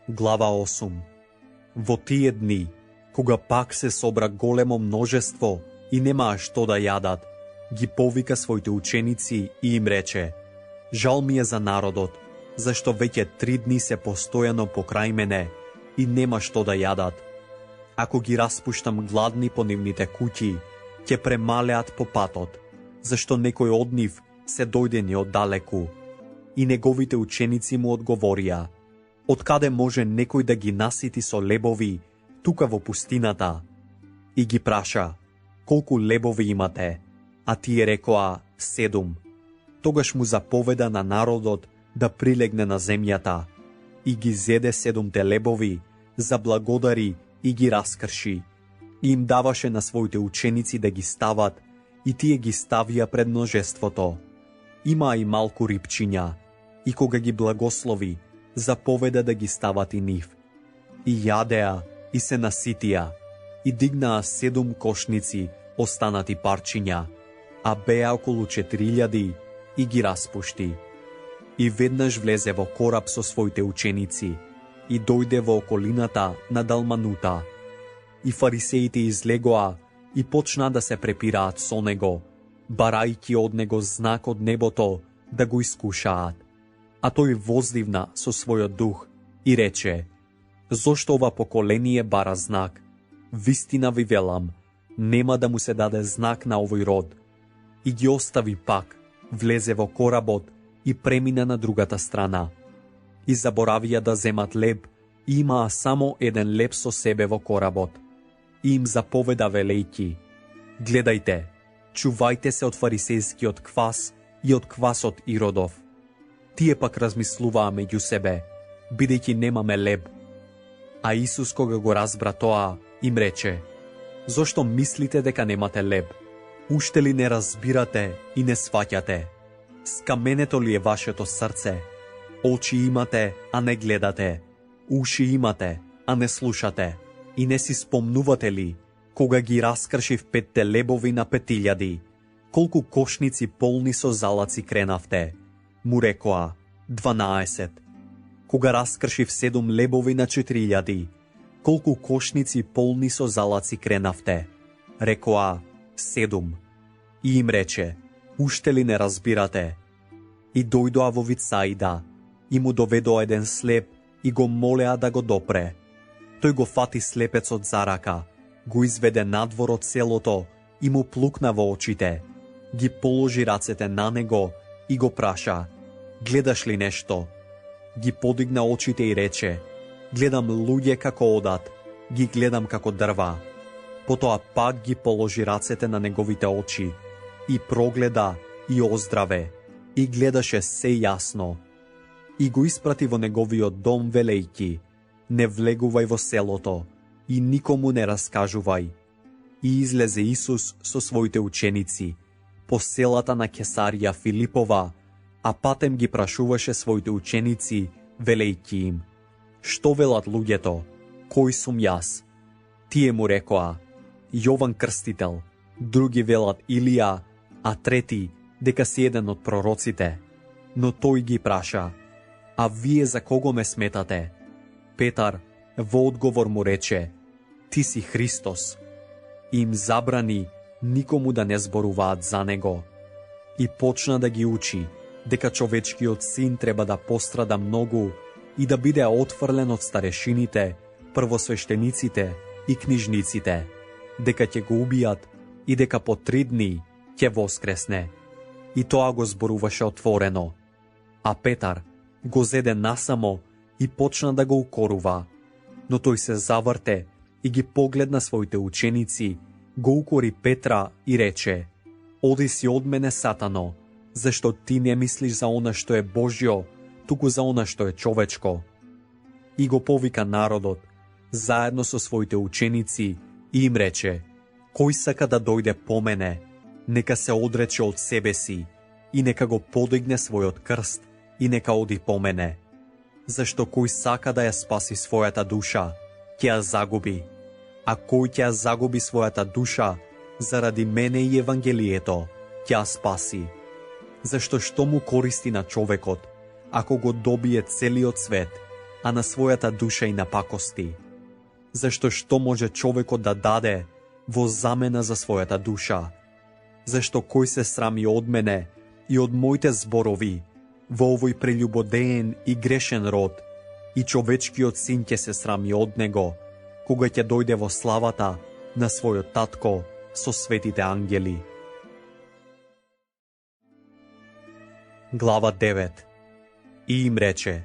Глава 8. Во тие дни, кога пак се собра големо множество и немаа што да јадат, ги повика своите ученици и им рече: Жал ми е за народот, зашто веќе 3 дни се постојано покрај мене и нема што да јадат. Ако ги распуштам гладни по нивните куќи, ќе премалеат по патот, зашто некој од нив се дојдени оддалеку. И неговите ученици му одговорија: Откаде може некој да ги насити со лебови тука во пустината? И ги праша: Колку лебови имате? А тие рекоа: 7. Тогаш му заповеда на народот да прилегне на земјата, и ги зеде 7 лебови, заблагодари и ги раскрши. И им даваше на своите ученици да ги стават, и тие ги ставија пред множеството. Има и малку рипчиња, и кога ги благослови, заповеда да ги стават и нив. И јадеа, и се наситија, и дигнаа 7 кошници останати парчиња, а беа околу 4000, и ги распушти. И веднаш влезе во кораб со своите ученици, и дојде во околината на Далманута. И фарисеите излегоа и почна да се препираат со него, барајќи од него знак од небото да го искушаат. А тој воздивна со својот дух и рече: Зошто ова поколение бара знак? Вистина ви велам, нема да му се даде знак на овој род. И ги остави пак, влезе во коработ и премина на другата страна. И заборавија да земат леб, и имаа само 1 леб со себе во коработ. И им заповеда велејќи: Гледајте, чувајте се од фарисејскиот квас и од квасот Иродов. Тие пак размислуваа меѓу себе, бидејќи немаме леб. А Исус кога го разбра тоа, им рече: Зошто мислите дека немате леб? Уште ли не разбирате и не сваќате? Скаменето ли е вашето срце? Очи имате, а не гледате. Уши имате, а не слушате. И не си спомнувате ли, кога ги раскршив 5 лебови на 5000, колку кошници полни со залаци кренавте? Му рекоа: 12. Кога раскршив 7 лебови на 4000, колку кошници полни со залаци кренавте? Рекоа: 7. И им рече: Уште ли не разбирате? И дојдоа во Вицаида, и му доведоа 1 слеп и го молеа да го допре. Тој го фати слепецот за рака, го изведе надвор од селото и му плукна во очите, ги положи рацете на него и го праша: Гледаш ли нешто? Ги подигна очите и рече: Гледам луѓе како одат, ги гледам како дрва. Потоа пак ги положи рацете на неговите очи и прогледа и оздраве и гледаше се јасно. И го испрати во неговиот дом велејќи: Не влегувај во селото и никому не раскажувај. И излезе Исус со своите ученици по селата на Кесарија Филипова, а патем ги прашуваше своите ученици, велејќи им: Што велат луѓето? Кој сум јас? Тие му рекоа: Јован Крстител, други велат Илија, а трети дека си еден од пророците. Но тој ги праша: А вие за кого ме сметате? Петар во одговор му рече: Ти си Христос. И им забрани никому да не зборуваат за него. И почна да ги учи дека човечкиот син треба да пострада многу и да биде отфрлен од старешините, првосвештениците и книжниците, дека ќе го убијат и дека по 3 дни ќе воскресне. И тоа го зборуваше отворено. А Петар го зеде насамо и почна да го укорува. Но тој се заврте и ги погледна своите ученици, го укори Петра и рече: Оди си од мене, Сатано, зашто ти не мислиш за она што е Божјо, туку за она што е човечко. И го повика народот, заедно со своите ученици, и им рече: Кој сака да дојде по мене, нека се одрече од себе си и нека го подигне својот крст и нека оди по мене. Зашто кој сака да ја спаси својата душа, ќе ја загуби, а кој ќе ја загуби својата душа, заради мене и Евангелието, ќе ја спаси. Зашто што му користи на човекот, ако го добие целиот свет, а на својата душа и напакости? Зашто што може човекот да даде во замена за својата душа? Зашто кој се срами од мене и од моите зборови во овој прелюбодеен и грешен род, и човечкиот син ќе се срами од него, кога ќе дојде во славата на својот татко со светите ангели. Глава 9. И им рече: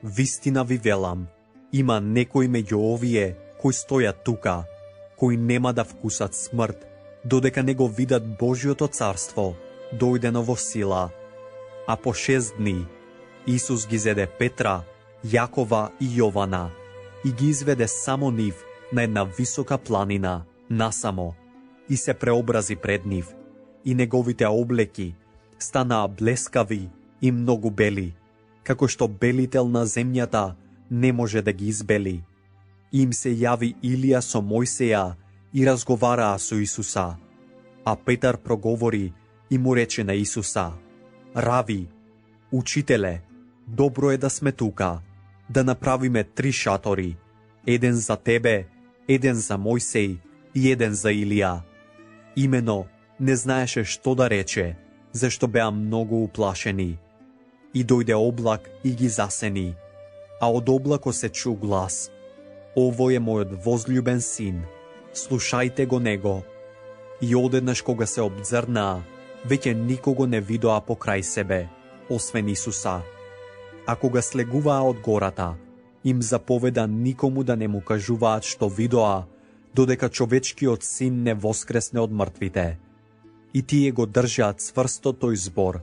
Вистина ви велам, има некои меѓу овие кои стојат тука, кои нема да вкусат смрт, додека не го видат Божјото царство дојдено во сила. А по 6 дни Исус ги зеде Петра, Јакова и Јована и ги изведе само нив на една висока планина, насамо, и се преобрази пред нив, и неговите облеки станаа блескави и многу бели, како што белител на земјата не може да ги избели. Им се јави Илија со Мојсеја и разговараа со Исуса. А Петар проговори и му рече на Исуса: Рави, учителе, добро е да сме тука, да направиме 3 шатори, еден за тебе, еден за Мојсеј и еден за Илија. Имено не знаеше што да рече, зашто беа многу уплашени. И дојде облак и ги засени, а од облакот се чу глас: Овој е мојот возљубен син, слушајте го него. И одеднаш кога се обзрнаа, веќе никого не видоа покрај себе, освен Исуса. А кога слегуваа од гората, им заповеда никому да не му кажуваат што видоа, додека човечкиот син не воскресне од мртвите. И тие го држаат цврсто тој збор,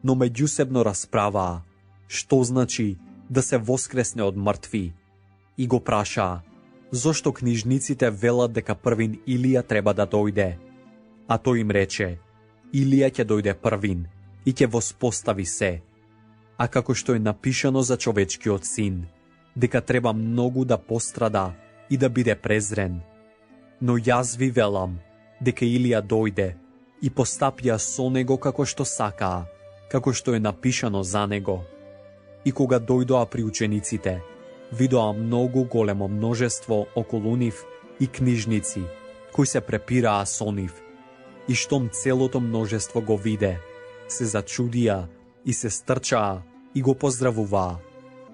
но меѓусебно расправаа што значи да се воскресне од мртви. И го прашаа: зошто книжниците велат дека првин Илија треба да дојде? А тој им рече: Илија ќе дојде првин и ќе воспостави се. А како што е напишано за човечкиот син, дека треба многу да пострада и да биде презрен. Но јас ви велам дека Илија дојде и постапија со него како што сакаа, како што е напишано за него. И кога дојдоа при учениците, видоа многу големо множество околу нив и книжници, кои се препираа со нив. И штом целото множество го виде, се зачудија и се стрчаа и го поздравуваа.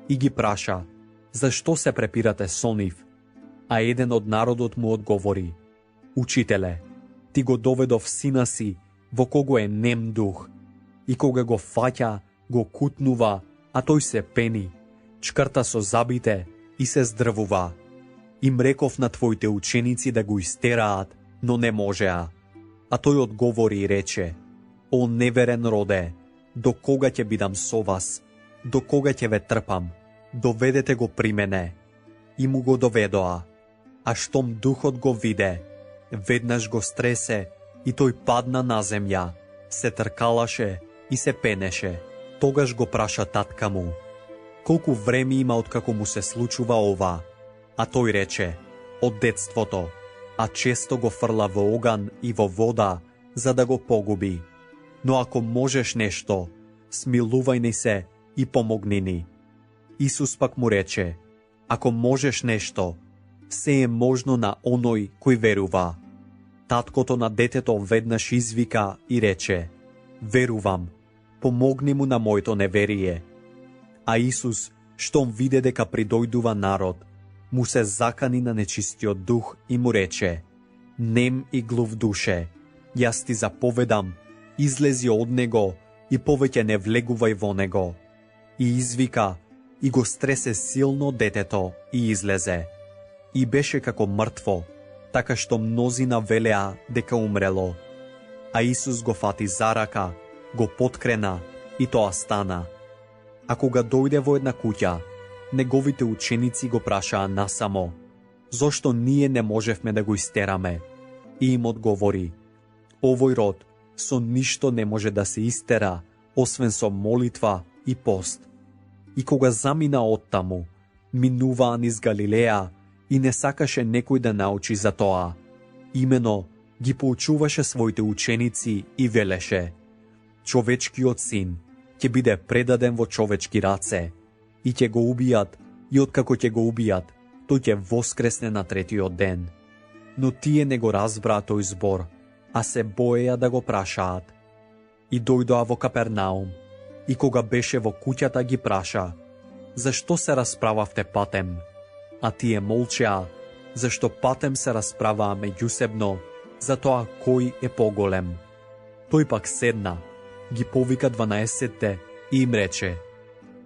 И ги праша: зашто се препирате со нив? А еден од народот му одговори: Учителе, ти го доведов сина си, во кого е нем дух, и кога го фаќа, го кутнува, а тој се пени, чкрта со забите и се здрвува. Им реков на твоите ученици да го истераат, но не можеа. А тој одговори и рече: О неверен роде, до кога ќе бидам со вас? До кога ќе ве трпам? Доведете го при мене. И му го доведоа. А штом духот го виде, веднаш го стресе и тој падна на земја, се тркалаше и се пенеше. Тогаш го праша татка му: колку време има откако му се случува ова? А тој рече: од детството, а често го фрла во оган и во вода, за да го погуби. Но ако можеш нешто, смилувај ни се и помогни ни. Исус пак му рече: ако можеш нешто, се е можно на оној кој верува. Таткото на детето веднаш извика и рече: верувам, помогни му на моето неверие. А Исус Штом виде дека придојдува народ, му се закани на нечистиот дух и му рече: Нем и глув душе, јас ти заповедам, излези од него и повеќе не влегувај во него. И извика и го стресе силно детето и излезе. И беше како мртво, така што мнозина велеа дека умрело. А Исус го фати за рака, го поткрена и тоа стана. А кога дојде во една куќа, неговите ученици го прашаа насамо: Зошто ние не можевме да го истераме? И им одговори: Овој род со ништо не може да се истера, освен со молитва и пост. И кога замина оттаму, минуваа низ Галилеја и не сакаше некој да научи за тоа. Имено ги поучуваше своите ученици и велеше: Човечкиот син ќе биде предаден во човечки раце и ќе го убијат, и откако ќе го убијат, тој ќе воскресне на третиот ден. Но тие не го разбраа тој збор, а се боеја да го прашаат. И дојдоа во Капернаум, и кога беше во куќата ги праша: Зашто се расправавте патем? А тие молчеа, зашто патем се расправаа меѓусебно за тоа кој е поголем. Тој пак седна, ги повика 12 и им рече: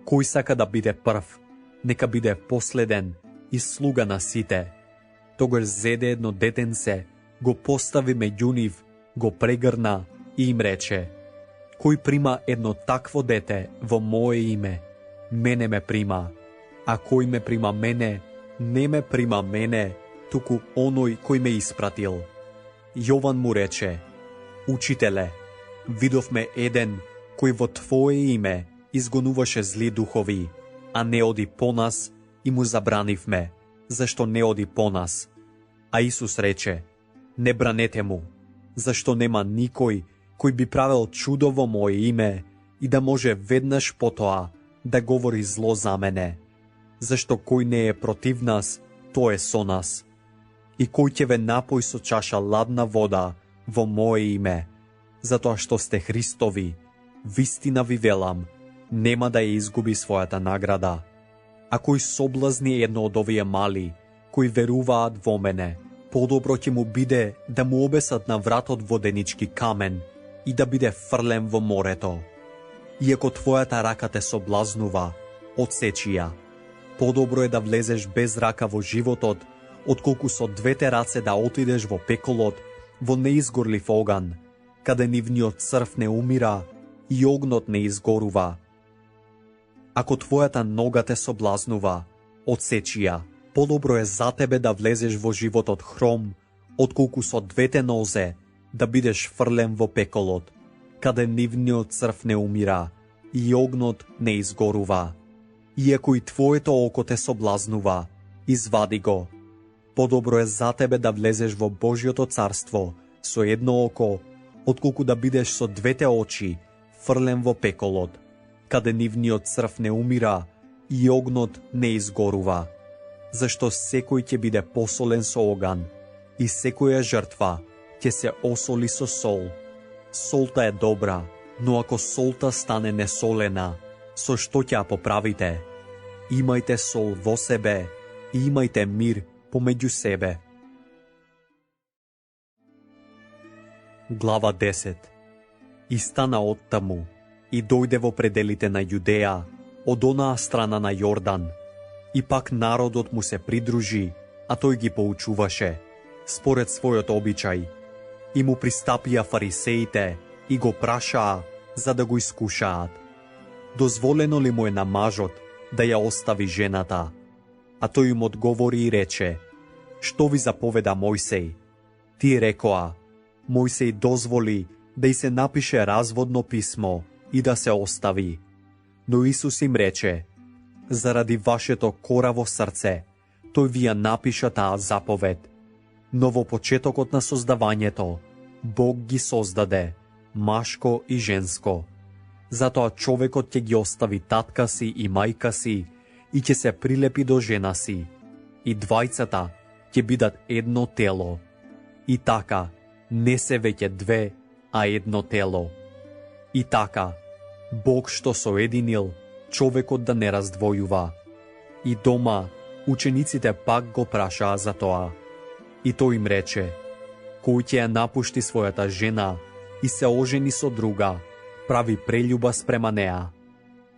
Кој сака да биде прв, нека биде последен и слуга на сите. Тогаш зеде едно детенце, го постави меѓу нив, го прегрна и им рече: Кој прима едно такво дете во мое име, мене ме прима, а кој ме прима мене, не ме прима мене, туку оној кој ме испратил. Јован му рече: Учителе, видовме еден кој во Твое име изгонуваше зли духови, а не оди по нас и му забранивме, зашто не оди по нас. А Исус рече: Не бранете му, зашто нема никој кој би правил чудо во Мое име и да може веднаш потоа да говори зло за мене. Зашто кој не е против нас, тој е со нас. И кој ќе ве напои со чаша ладна вода во Мое име, затоа што сте Христови, вистина ви велам, нема да ја изгуби својата награда. А кој соблазни едно од овие мали, кои веруваат во мене, подобро ќе му биде да му обесат на вратот воденички камен и да биде фрлен во морето. Иако твојата рака те соблазнува, отсечи ја. Подобро е да влезеш без рака во животот, отколку со двете раце да отидеш во пеколот, во неизгорлив оган, каде нивниот црв не умира и огнот не изгорува. Ако твојата нога те соблазнува, отсечи ја. Подобро е за тебе да влезеш во животот хром, отколку со двете нозе да бидеш фрлен во пеколот, каде нивниот црв не умира и огнот не изгорува. Иако и твоето око те соблазнува, извади го. Подобро е за тебе да влезеш во Божјото царство со едно око, отколку да бидеш со двете очи фрлен во пеколот, каде нивниот црв не умира и огнот не изгорува. Зашто секој ќе биде посолен со оган и секоја жртва ќе се осоли со сол. Солта е добра, но ако солта стане несолена, со што ќе ја поправите? Имајте сол во себе и имајте мир помеѓу себе. Глава 10. И стана оттаму и дојде во пределите на Јудеја, од онаа страна на Јордан. И пак народот му се придружи, а тој ги поучуваше, според својот обичај. И му пристапија фарисеите и го прашаа за да го искушаат: Дозволено ли му е на мажот да ја остави жената? А тој им одговори и рече: Што ви заповеда Мојсей? Тие рекоа: Мојсей дозволи да и се напише разводно писмо и да се остави. Но Исус им рече: Заради вашето кораво срце, тој ви ја напиша таа заповед. Но во почетокот на создавањето, Бог ги создаде, машко и женско. Затоа човекот ќе ги остави татка си и мајка си и ќе се прилепи до жена си. И двајцата ќе бидат едно тело. И така, не се веќе две, а едно тело. И така, Бог што соединил, човекот да не раздвојува. И дома учениците пак го прашаа за тоа. И тој им рече: кој ќе ја напушти својата жена и се ожени со друга, прави прељуба спрема неа.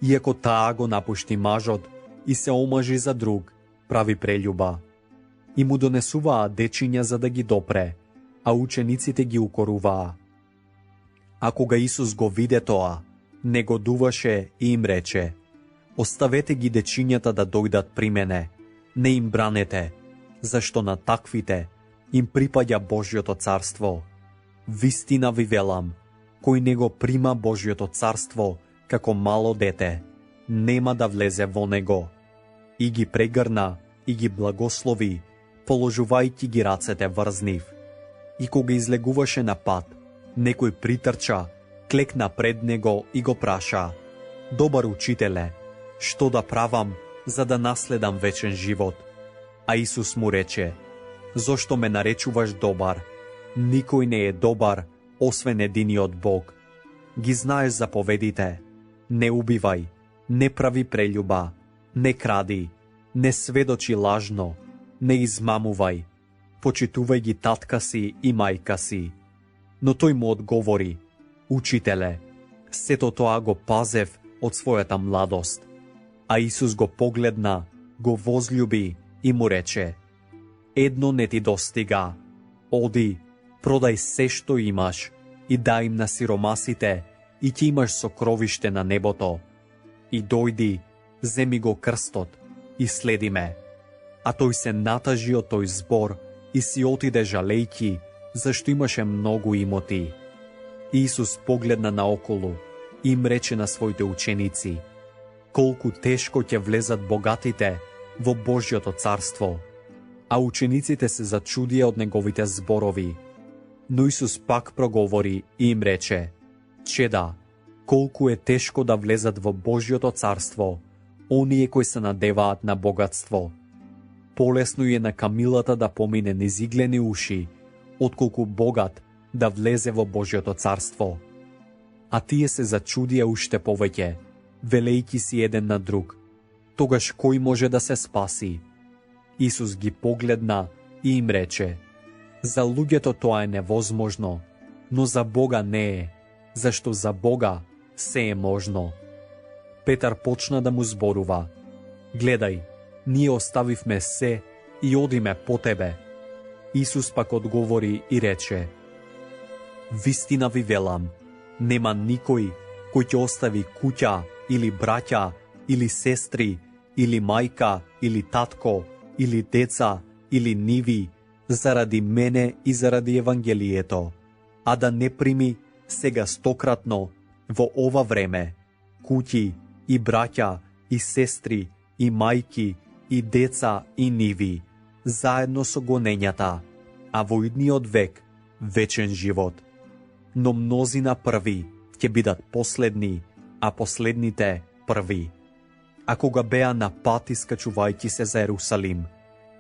Иако таа го напушти мажот и се омажи за друг, прави прељуба. И му донесуваа дечиња за да ги допре, а учениците ги укоруваа. А кога Исус го виде тоа, негодуваше и им рече: оставете ги дечињата да дојдат при мене, не им бранете, зашто на таквите им припаѓа Божјото царство. Вистина ви велам, кој не го прима Божјото царство како мало дете, нема да влезе во него. И ги прегрна и ги благослови, положувајќи ги рацете врз нив. И кога излегуваше на пат, некој притрча, клекна пред него и го праша: добар учителе, што да правам за да наследам вечен живот? А Исус му рече: зошто ме наречуваш добар? Никој не е добар, освен единиот Бог. Ги знаеш заповедите: не убивај, не прави прељуба, не кради, не сведочи лажно, не измамувај, почитувај ги татка си и мајка си. Но тој му одговори: учителе, сето тоа го пазев од својата младост. А Исус го погледна, го возлюби и му рече: едно не ти достига. Оди, продај се што имаш и дај им на сиромасите, и ќе имаш сокровиште на небото. И дојди, земи го крстот и следи ме. А тој се натажи од тој збор и си отиде жалејки, зашто имаше многу имоти. Исус погледна наоколу и им рече на своите ученици: колку тешко ќе влезат богатите во Божјото царство. А учениците се зачудија од неговите зборови. Но Исус пак проговори и им рече: чеда, колку е тешко да влезат во Божјото царство оние кои се надеваат на богатство. Полесно е на камилата да помине низ иглени уши, отколку богат да влезе во Божјото царство. А тие се зачудија уште повеќе, велејки си еден на друг: тогаш кој може да се спаси? Исус ги погледна и им рече: за луѓето тоа е невозможно, но за Бога не е, зашто за Бога се е можно. Петар почна да му зборува: гледај, ние оставивме се и одиме по тебе. Исус пак одговори и рече: вистина ви велам, нема никој кој ќе остави куќа или браќа или сестри или мајка или татко или деца или ниви заради мене и заради Евангелието, а да не прими сега стократно во ова време куќи и браќа и сестри и мајки и деца и ниви, заедно со гонењата, а во идниот век вечен живот. Но мнозина први ќе бидат последни, а последните први. А кога беа на пат искачувајќи се за Ерусалим,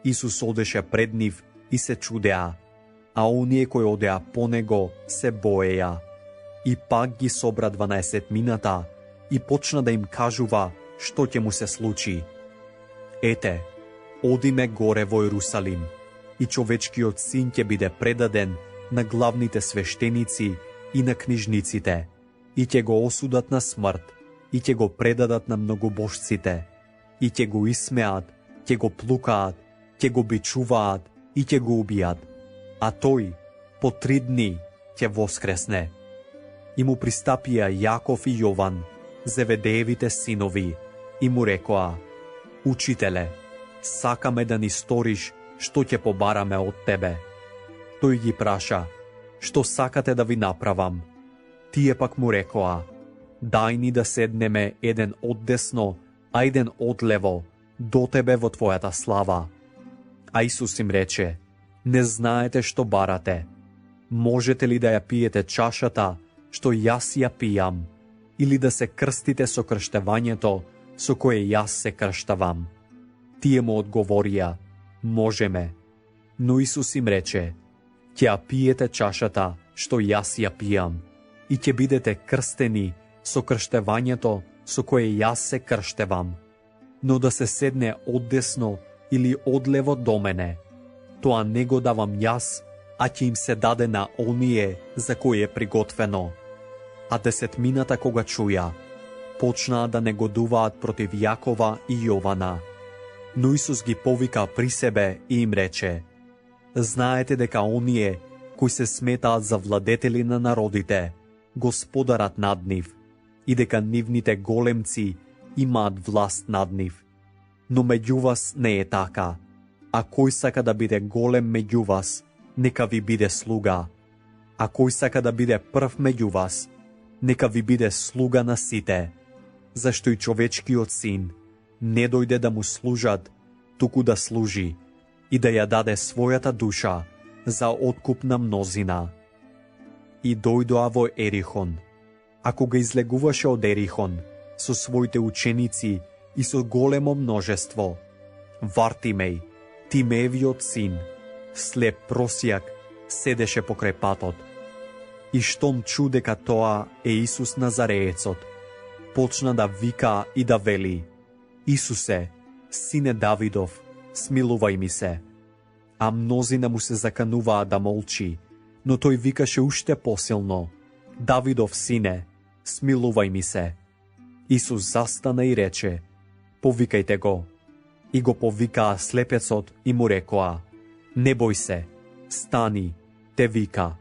Исус одеше пред нив и се чудеа, а оние кои одеа по него се боеја. И пак ги собра 12 и почна да им кажува што ќе му се случи. Ете, одиме горе во Ерусалим, и човечкиот син ќе биде предаден на главните свештеници и на книжниците, и ќе го осудат на смрт, и ќе го предадат на многобожците, и ќе го исмеат, ќе го плукаат, ќе го бичуваат и ќе го убијат, а тој по 3 дни ќе воскресне. И му пристапија Јаков и Јован, Зеведеевите синови, и му рекоа: учителе, сакаме да ни сториш што ќе побараме од тебе. Тој ги праша: што сакате да ви направам? Тие пак му рекоа: дај ни да седнеме еден оддесно, а еден одлево, до тебе во твојата слава. А Исус им рече: не знаете што барате. Можете ли да ја пиете чашата што јас ја пијам, или да се крстите со крштевањето со кое јас се крштавам? Тие му одговорија: можеме. Но Исус им рече: ќе ја пиете чашата што јас ја пијам, и ќе бидете крстени со крштевањето со кое јас се крштевам. но да се седне оддесно или одлево до мене. Тоа не го давам јас, а ќе им се даде на оние за кои е приготвено. А десетмината кога чуја, почнаа да негодуваат против Јакова и Јована. Но Исус ги повика при себе и им рече: знаете дека оние кои се сметаат за владетели на народите, господарат над нив, и дека нивните големци имаат власт над нив. Но меѓу вас не е така, а кој сака да биде голем меѓу вас, нека ви биде слуга, а кој сака да биде прв меѓу вас, нека ви биде слуга на сите, зашто и човечкиот син не дојде да му служат, туку да служи и да ја даде својата душа за откуп на мнозина. И дојдоа во Ерихон. А кога излегуваше од Ерихон со своите ученици и со големо множество, Вартимеј, Тимеевиот син, слеп просјак, седеше покрај патот. И штом чу дека тоа е Исус Назареецот, почна да вика и да вели: Исусе, сине Давидов, смилувај ми се. А мнозина му се закануваа да молчи, но тој викаше уште посилно: Давидов сине, смилувај ми се. Исус застана и рече: повикајте го. И го повикаа слепецот и му рекоа: не бој се, стани, те вика.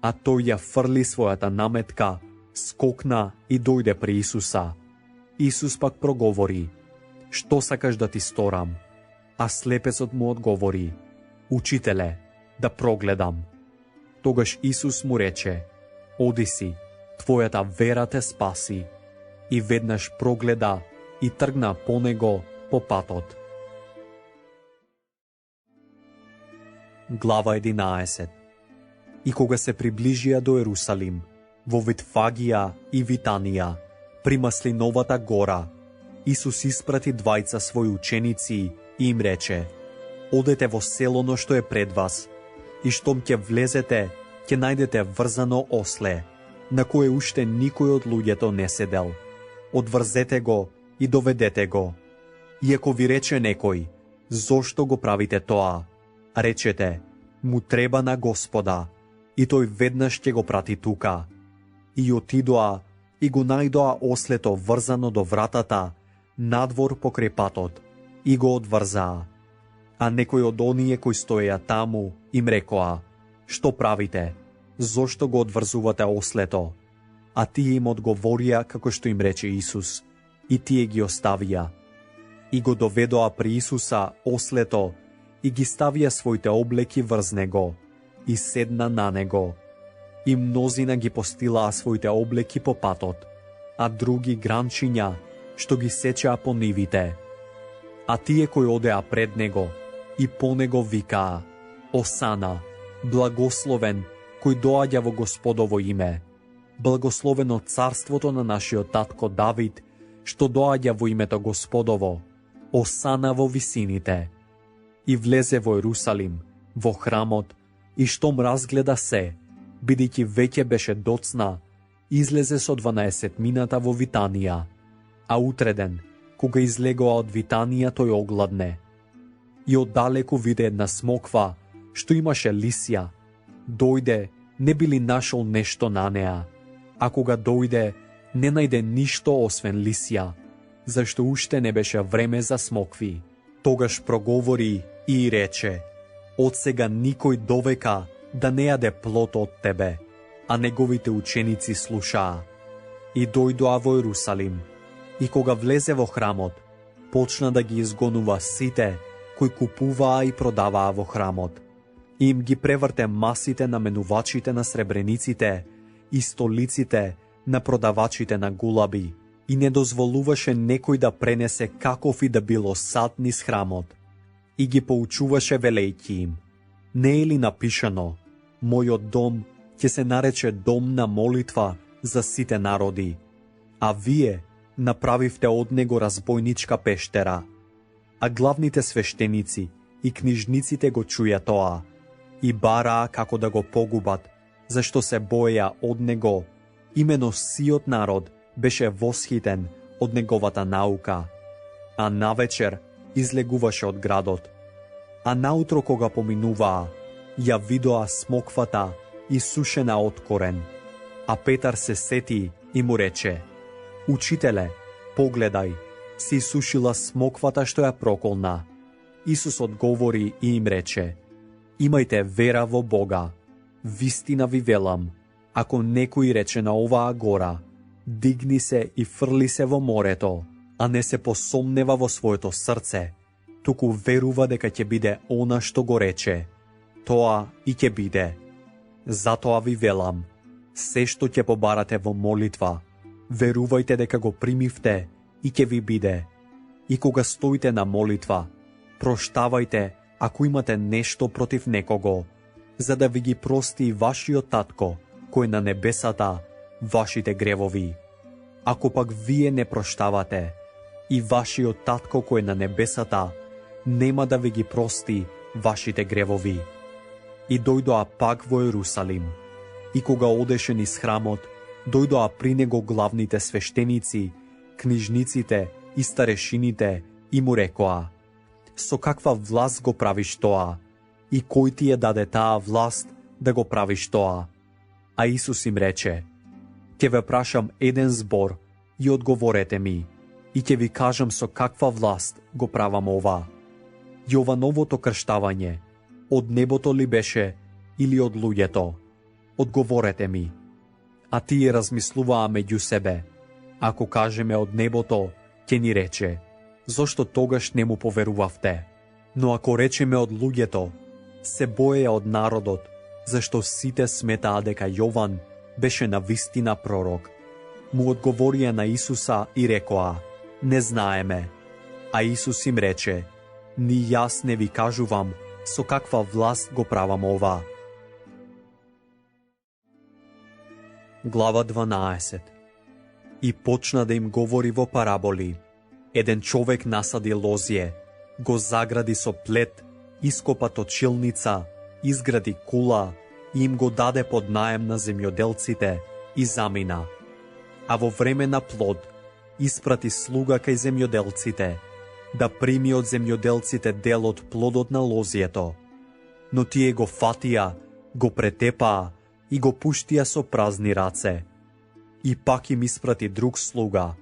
А тој ја фрли својата наметка, скокна и дојде при Исуса. Исус пак проговори: што сакаш да ти сторам? А слепецот му одговори: Учителе, да прогледам. Тогаш Исус му рече: оди си, твојата вера те спаси. И веднаш прогледа и тргна по него по патот. Глава 11. И кога се приближија до Ерусалим, во Витфагија и Витанија, при Маслиновата гора, Исус испрати двајца своји ученици и им рече: одете во селото што е пред вас, и штом ќе влезете, ќе најдете врзано осле, на кое уште никој од луѓето не седел. Одврзете го и доведете го. И ако ви рече некој: зошто го правите тоа? Речете: му треба на Господа, и тој веднаш ќе го прати тука. И отидоа и го најдоа ослето врзано до вратата, надвор покрај патот, и го одврзаа. А некој од оние кои стоеја таму им рекоа: што правите? Зошто го одврзувате ослето? А тие им одговорија како што им рече Исус, и тие ги оставија. И го доведоа при Исуса ослето и ги ставија своите облеки врз него, и седна на него. И мнозина ги постилаа своите облеки по патот, а други гранчиња што ги сечеа по нивите. А тие кои одеа пред него и по него викаа: Осана, благословен кој доаѓа во Господово име, благословено царството на нашиот татко Давид, што доаѓа во името Господово, Осана во висините. И влезе во Ерусалим, во храмот, и штом разгледа се, бидејќи веќе беше доцна, излезе со 12-мината во Витанија. А утреден, кога излегоа од Витанија, тој огладне. И оддалеку виде една смоква, што имаше лисја. Дојде, не би ли нашол нешто на неа, а кога дојде, не најде ништо освен лисја, зашто уште не беше време за смокви. Тогаш проговори и рече: од сега никој довека да не јаде плод од тебе. А неговите ученици слушаа. И дојдоа во Ерусалим, и кога влезе во храмот, почна да ги изгонува сите кои купуваа и продаваа во храмот. И им ги преврте масите на менувачите на сребрениците и столиците на продавачите на гулаби, и не дозволуваше некој да пренесе каков и да било сад низ храмот. И ги поучуваше велејќи им: не е ли напишано: мојот дом ќе се нарече дом на молитва за сите народи, а вие направивте од него разбойничка пештера. А главните свештеници и книжниците го чуја тоа и бараа како да го погубат, зашто се боеја од него. Имено сиот народ беше восхитен од неговата наука. А навечер излегуваше од градот. А наутро кога поминуваа, ја видоа смоквата исушена од корен. А Петар се сети и му рече: Учителе, погледај, си исушила смоквата што ја проколна. Исус одговори и им рече: Имајте вера во Бога. Вистина ви велам, ако некој рече на оваа гора, дигни се и фрли се во морето, а не се посомнева во своето срце, туку верува дека ќе биде она што го рече, тоа и ќе биде. Затоа ви велам, се што ќе побарате во молитва, верувајте дека го примивте и ќе ви биде. И кога стоите на молитва, проштавајте ако имате нешто против некого, за да ви ги прости и вашиот татко, кој на небесата, вашите гревови. Ако пак вие не проштавате, и вашиот татко кој на небесата, нема да ви ги прости вашите гревови. И дојдоа пак во Ерусалим. И кога одеше низ храмот, дојдоа при него главните свештеници, книжниците и старешините и му рекоа: Со каква власт го правиш тоа? И кој ти ја даде таа власт да го правиш тоа? А Исус им рече: Ќе ве прашам еден збор и одговорете ми, и ќе ви кажам со каква власт го правам ова. Јовановото крштавање, од небото ли беше или од луѓето? Одговорете ми. А тие размислуваа меѓу себе. Ако кажеме од небото, ќе ни рече: Зошто тогаш не му поверувавте? Но ако речеме од луѓето, се боеја од народот, зашто сите сметаа дека Јован беше навистина пророк. Му одговорија на Исуса и рекоа: Не знаеме. А Исус им рече: Ни јас не ви кажувам со каква власт го правам ова. Глава 12. И почна да им говори во параболи. Еден човек насади лозје, го загради со плет, ископа точилница, изгради кула и им го даде под наем на земјоделците и замина. А во време на плод испрати слуга кај земјоделците, да прими од земјоделците дел од плодот на лозјето. Но тие го фатија, го претепаа и го пуштија со празни раце. И пак им испрати друг слуга,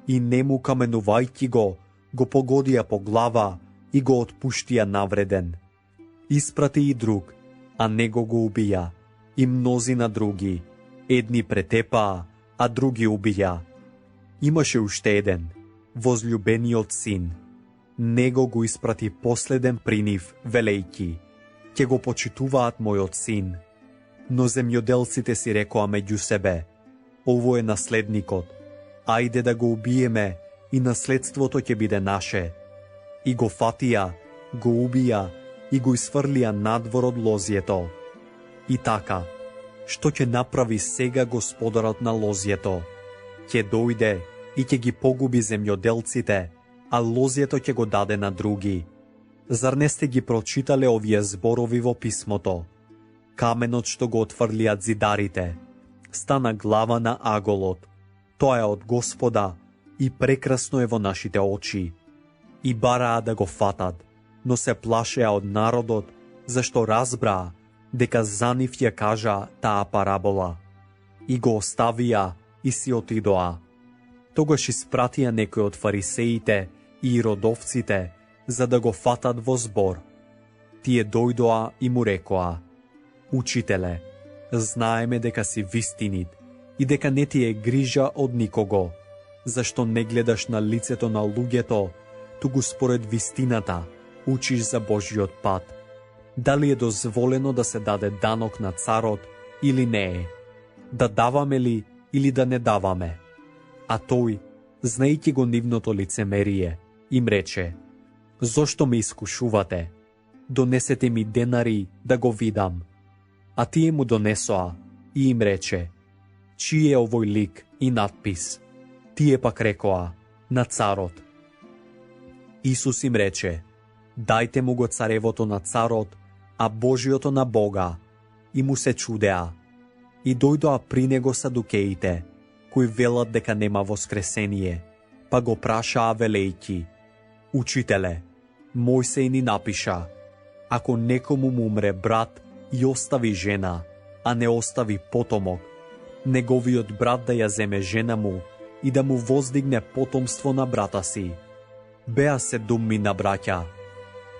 и нему каменувајќи го погодија по глава и го отпуштија навреден. Испрати и друг, а него го убија, и мнозина други, едни претепаа, а други убија. Имаше уште еден, возлюбениот син. Него го испрати последен при нив, велејќи: Ќе го почитуваат мојот син. Но земјоделците си рекоа меѓу себе: Ово е наследникот, ајде да го убиеме и наследството ќе биде наше. И го фатија, го убија и го isfрлија надвор од лозјето. И така, што ќе направи сега господарот на лозјето? Ќе дојде и ќе ги погуби земјоделците, а лозјето ќе го даде на други. Зар не сте ги прочитале овие зборови во писмото? Каменот што го отфрлиат зидарите стана глава на аголот. Тоа е од Господа и прекрасно е во нашите очи. И бараа да го фатат, но се плашеа од народот, зашто разбраа дека за нив ја кажа таа парабола. И го оставија и си отидоа. Тогаш испратија некои од фарисеите и иродовците за да го фатат во збор. Тие дојдоа и му рекоа: Учителе, знаеме дека си вистинит и дека не ти е грижа од никого, зашто не гледаш на лицето на луѓето, туку според вистината учиш за Божиот пат. Дали е дозволено да се даде данок на царот или не е? Да даваме ли или да не даваме? А тој, знаејќи го нивното лицемерие, им рече: Зошто ме искушувате? Донесете ми денари да го видам. А тие му донесоа и им рече: Чиј е овој лик и надпис? Тие пак рекоа: На царот. Исус им рече: Дајте му го царевото на царот, а Божиото на Бога. И му се чудеа. И дојдоа при него садукеите, кои велат дека нема воскресение, па го прашаа велејќи: Учителе, Мојсей ни напиша, ако некому му умре брат и остави жена, а не остави потомок, неговиот брат да ја земе жена му и да му воздигне потомство на брата си. Беа 7 браќа.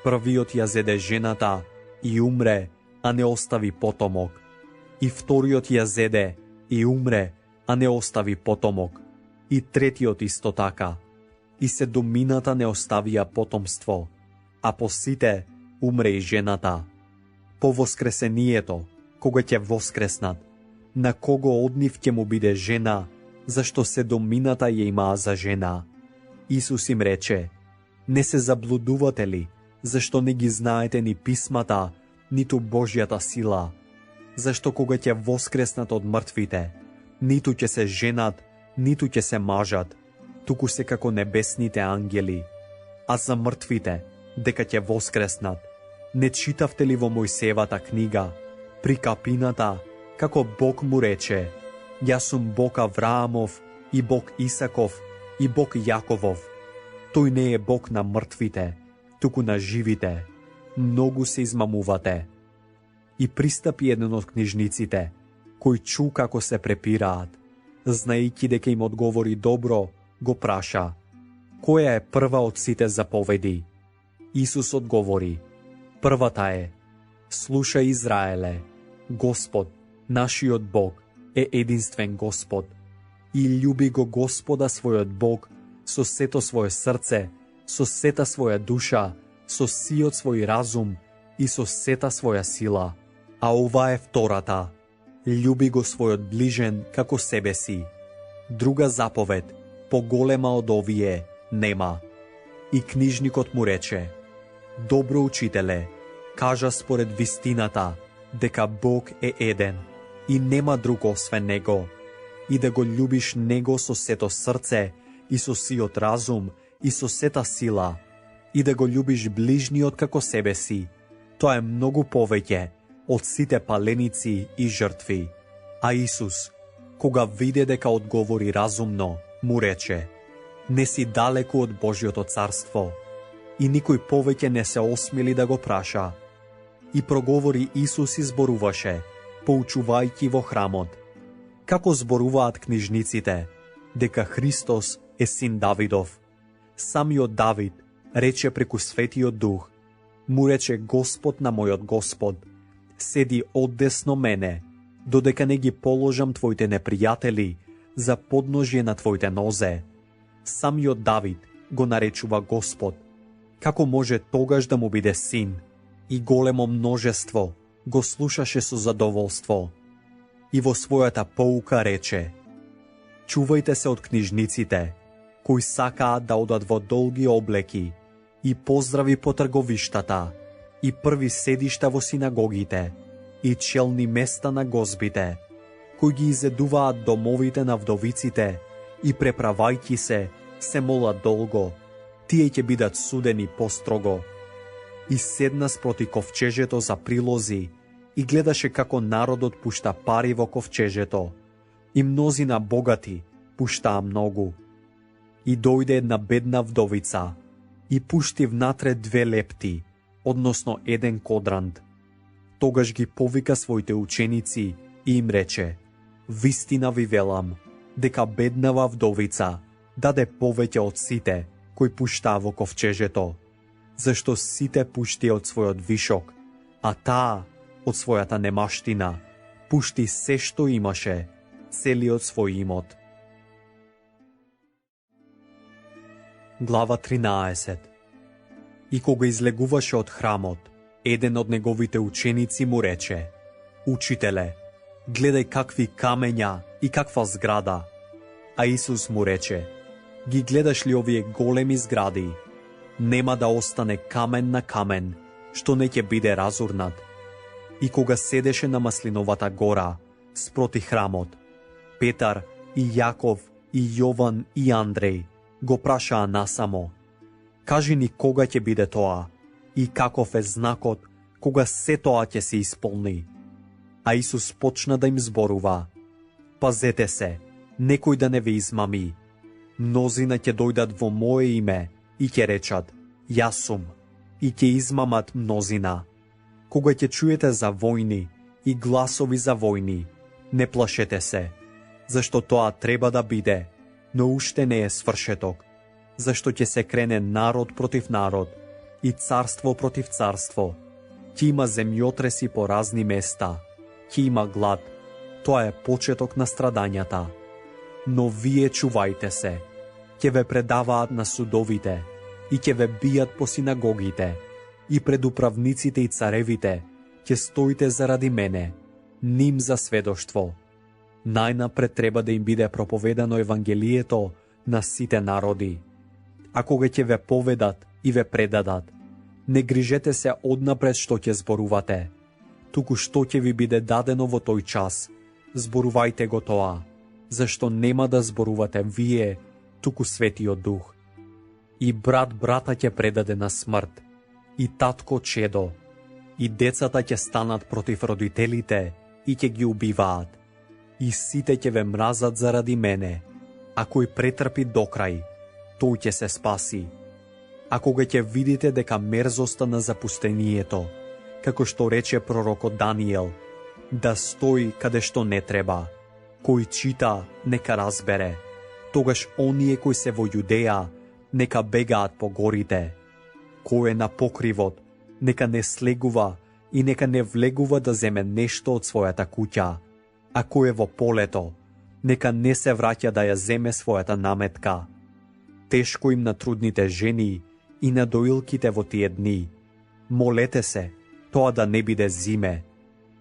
Првиот ја зеде жената и умре, а не остави потомок. И вториот ја зеде и умре, а не остави потомок. И третиот исто така. И 7 не оставија потомство, а по сите умре и жената. По воскресението, кога ќе воскреснат, на кого од нив ќе му биде жена, зашто 7 ја имаа за жена? Исус им рече, не се заблудувате ли, зашто не ги знаете ни писмата, ниту Божјата сила? Зашто кога ќе воскреснат од мртвите, ниту ќе се женат, ниту ќе се мажат, туку се како небесните ангели. А за мртвите, дека ќе воскреснат, не читавте ли во Мојсеевата книга, при капината, како Бог му рече, јас сум Бог Авраамов, и Бог Исаков, и Бог Јаковов. Тој не е Бог на мртвите, туку на живите. Многу се измамувате. И пристапи еден од книжниците, кој чу како се препираат, знаејќи дека им одговори добро, го праша, која е прва од сите заповеди? Исус одговори, првата е, слушај Израеле, Господ, нашиот Бог, е единствен Господ, и љуби го Господа својот Бог со сето свое срце, со сета своја душа, со сиот свој разум и со сета своја сила. А ова е втората, љуби го својот ближен како себе си. Друга заповед, поголема од овие, нема. И книжникот му рече, добро учителе, кажа според вистината, дека Бог е еден, и нема друг освен Него, и да го љубиш Него со сето срце, и со сиот разум, и со сета сила, и да го љубиш ближниот како себе си. Тоа е многу повеќе од сите паленици и жртви. А Исус, кога виде дека одговори разумно, му рече, не си далеку од Божјото царство, и никој повеќе не се осмели да го праша. И проговори Исус и зборуваше, поучувајќи во храмот. Како зборуваат книжниците, дека Христос е син Давидов. Самиот Давид рече преку Светиот Дух, му рече Господ на мојот Господ, седи одесно мене, додека не ги положам твоите непријатели за подножје на твоите нозе. Самиот Давид го наречува Господ. Како може тогаш да му биде син? И големо множество го слушаше со задоволство. И во својата поука рече, чувајте се од книжниците, кои сакаат да одат во долги облеки, и поздрави по трговиштата, и први седишта во синагогите, и челни места на гозбите, кои ги изедуваат домовите на вдовиците, и преправајќи се молат долго, тие ќе бидат судени построго. И седна спроти ковчежето за прилози, и гледаше како народот пушта пари во ковчежето, и мнозина богати пуштаа многу. И дојде една бедна вдовица, и пушти внатре 2 лепти, односно 1 кодрант. Тогаш ги повика своите ученици и им рече, вистина ви велам, дека беднава вдовица даде повеќе од сите кои пуштаа во ковчежето, зашто сите пушти од својот вишок, а таа од својата немаштина пушти се што имаше, целиот свој имот. Глава 13. И кога излегуваше од храмот, еден од неговите ученици му рече, учителе, гледај какви камења и каква зграда. А Исус му рече, ги гледаш ли овие големи згради? Нема да остане камен на камен, што не ќе биде разурнат. И кога седеше на Маслиновата гора, спроти храмот, Петар и Јаков и Јован и Андреј го прашаа насамо, кажи ни кога ќе биде тоа и каков е знакот кога се тоа ќе се исполни. А Исус почна да им зборува, пазете се, некој да не ве измами. Мнозина ќе дојдат во мое име и ќе речат, Јас сум, и ќе измамат мнозина. Кога ќе чуете за војни и гласови за војни, не плашете се, зашто тоа треба да биде, но уште не е свршеток, зашто ќе се крене народ против народ и царство против царство. Ќе има земјотреси по разни места, ќе има глад, тоа е почеток на страдањата. Но вие чувајте се, ќе ве предаваат на судовите и ќе ве бијат по синагогите и пред управниците и царевите ќе стоите заради мене, ним за сведоштво. Најнапред треба да им биде проповедано Евангелието на сите народи. А кога ќе ве поведат и ве предадат, не грижете се однапред што ќе зборувате, туку што ќе ви биде дадено во тој час, зборувајте го тоа, зашто нема да зборувате вие, туку Светиот Дух. И брат брата ќе предаде на смрт, и татко чедо, и децата ќе станат против родителите и ќе ги убиваат, и сите ќе ве мразат заради мене, а кој претрпи до крај, тој ќе се спаси. А кога ќе видите дека мерзоста на запустението, како што рече пророкот Даниел, да стои каде што не треба, кој чита, нека разбере, тогаш оние кои се во Јудеја, нека бегаат по горите. Кој е на покривот, нека не слегува и нека не влегува да земе нешто од својата куќа, а кој е во полето, нека не се враќа да ја земе својата наметка. Тешко им на трудните жени и на доилките во тие дни. Молете се, тоа да не биде зиме,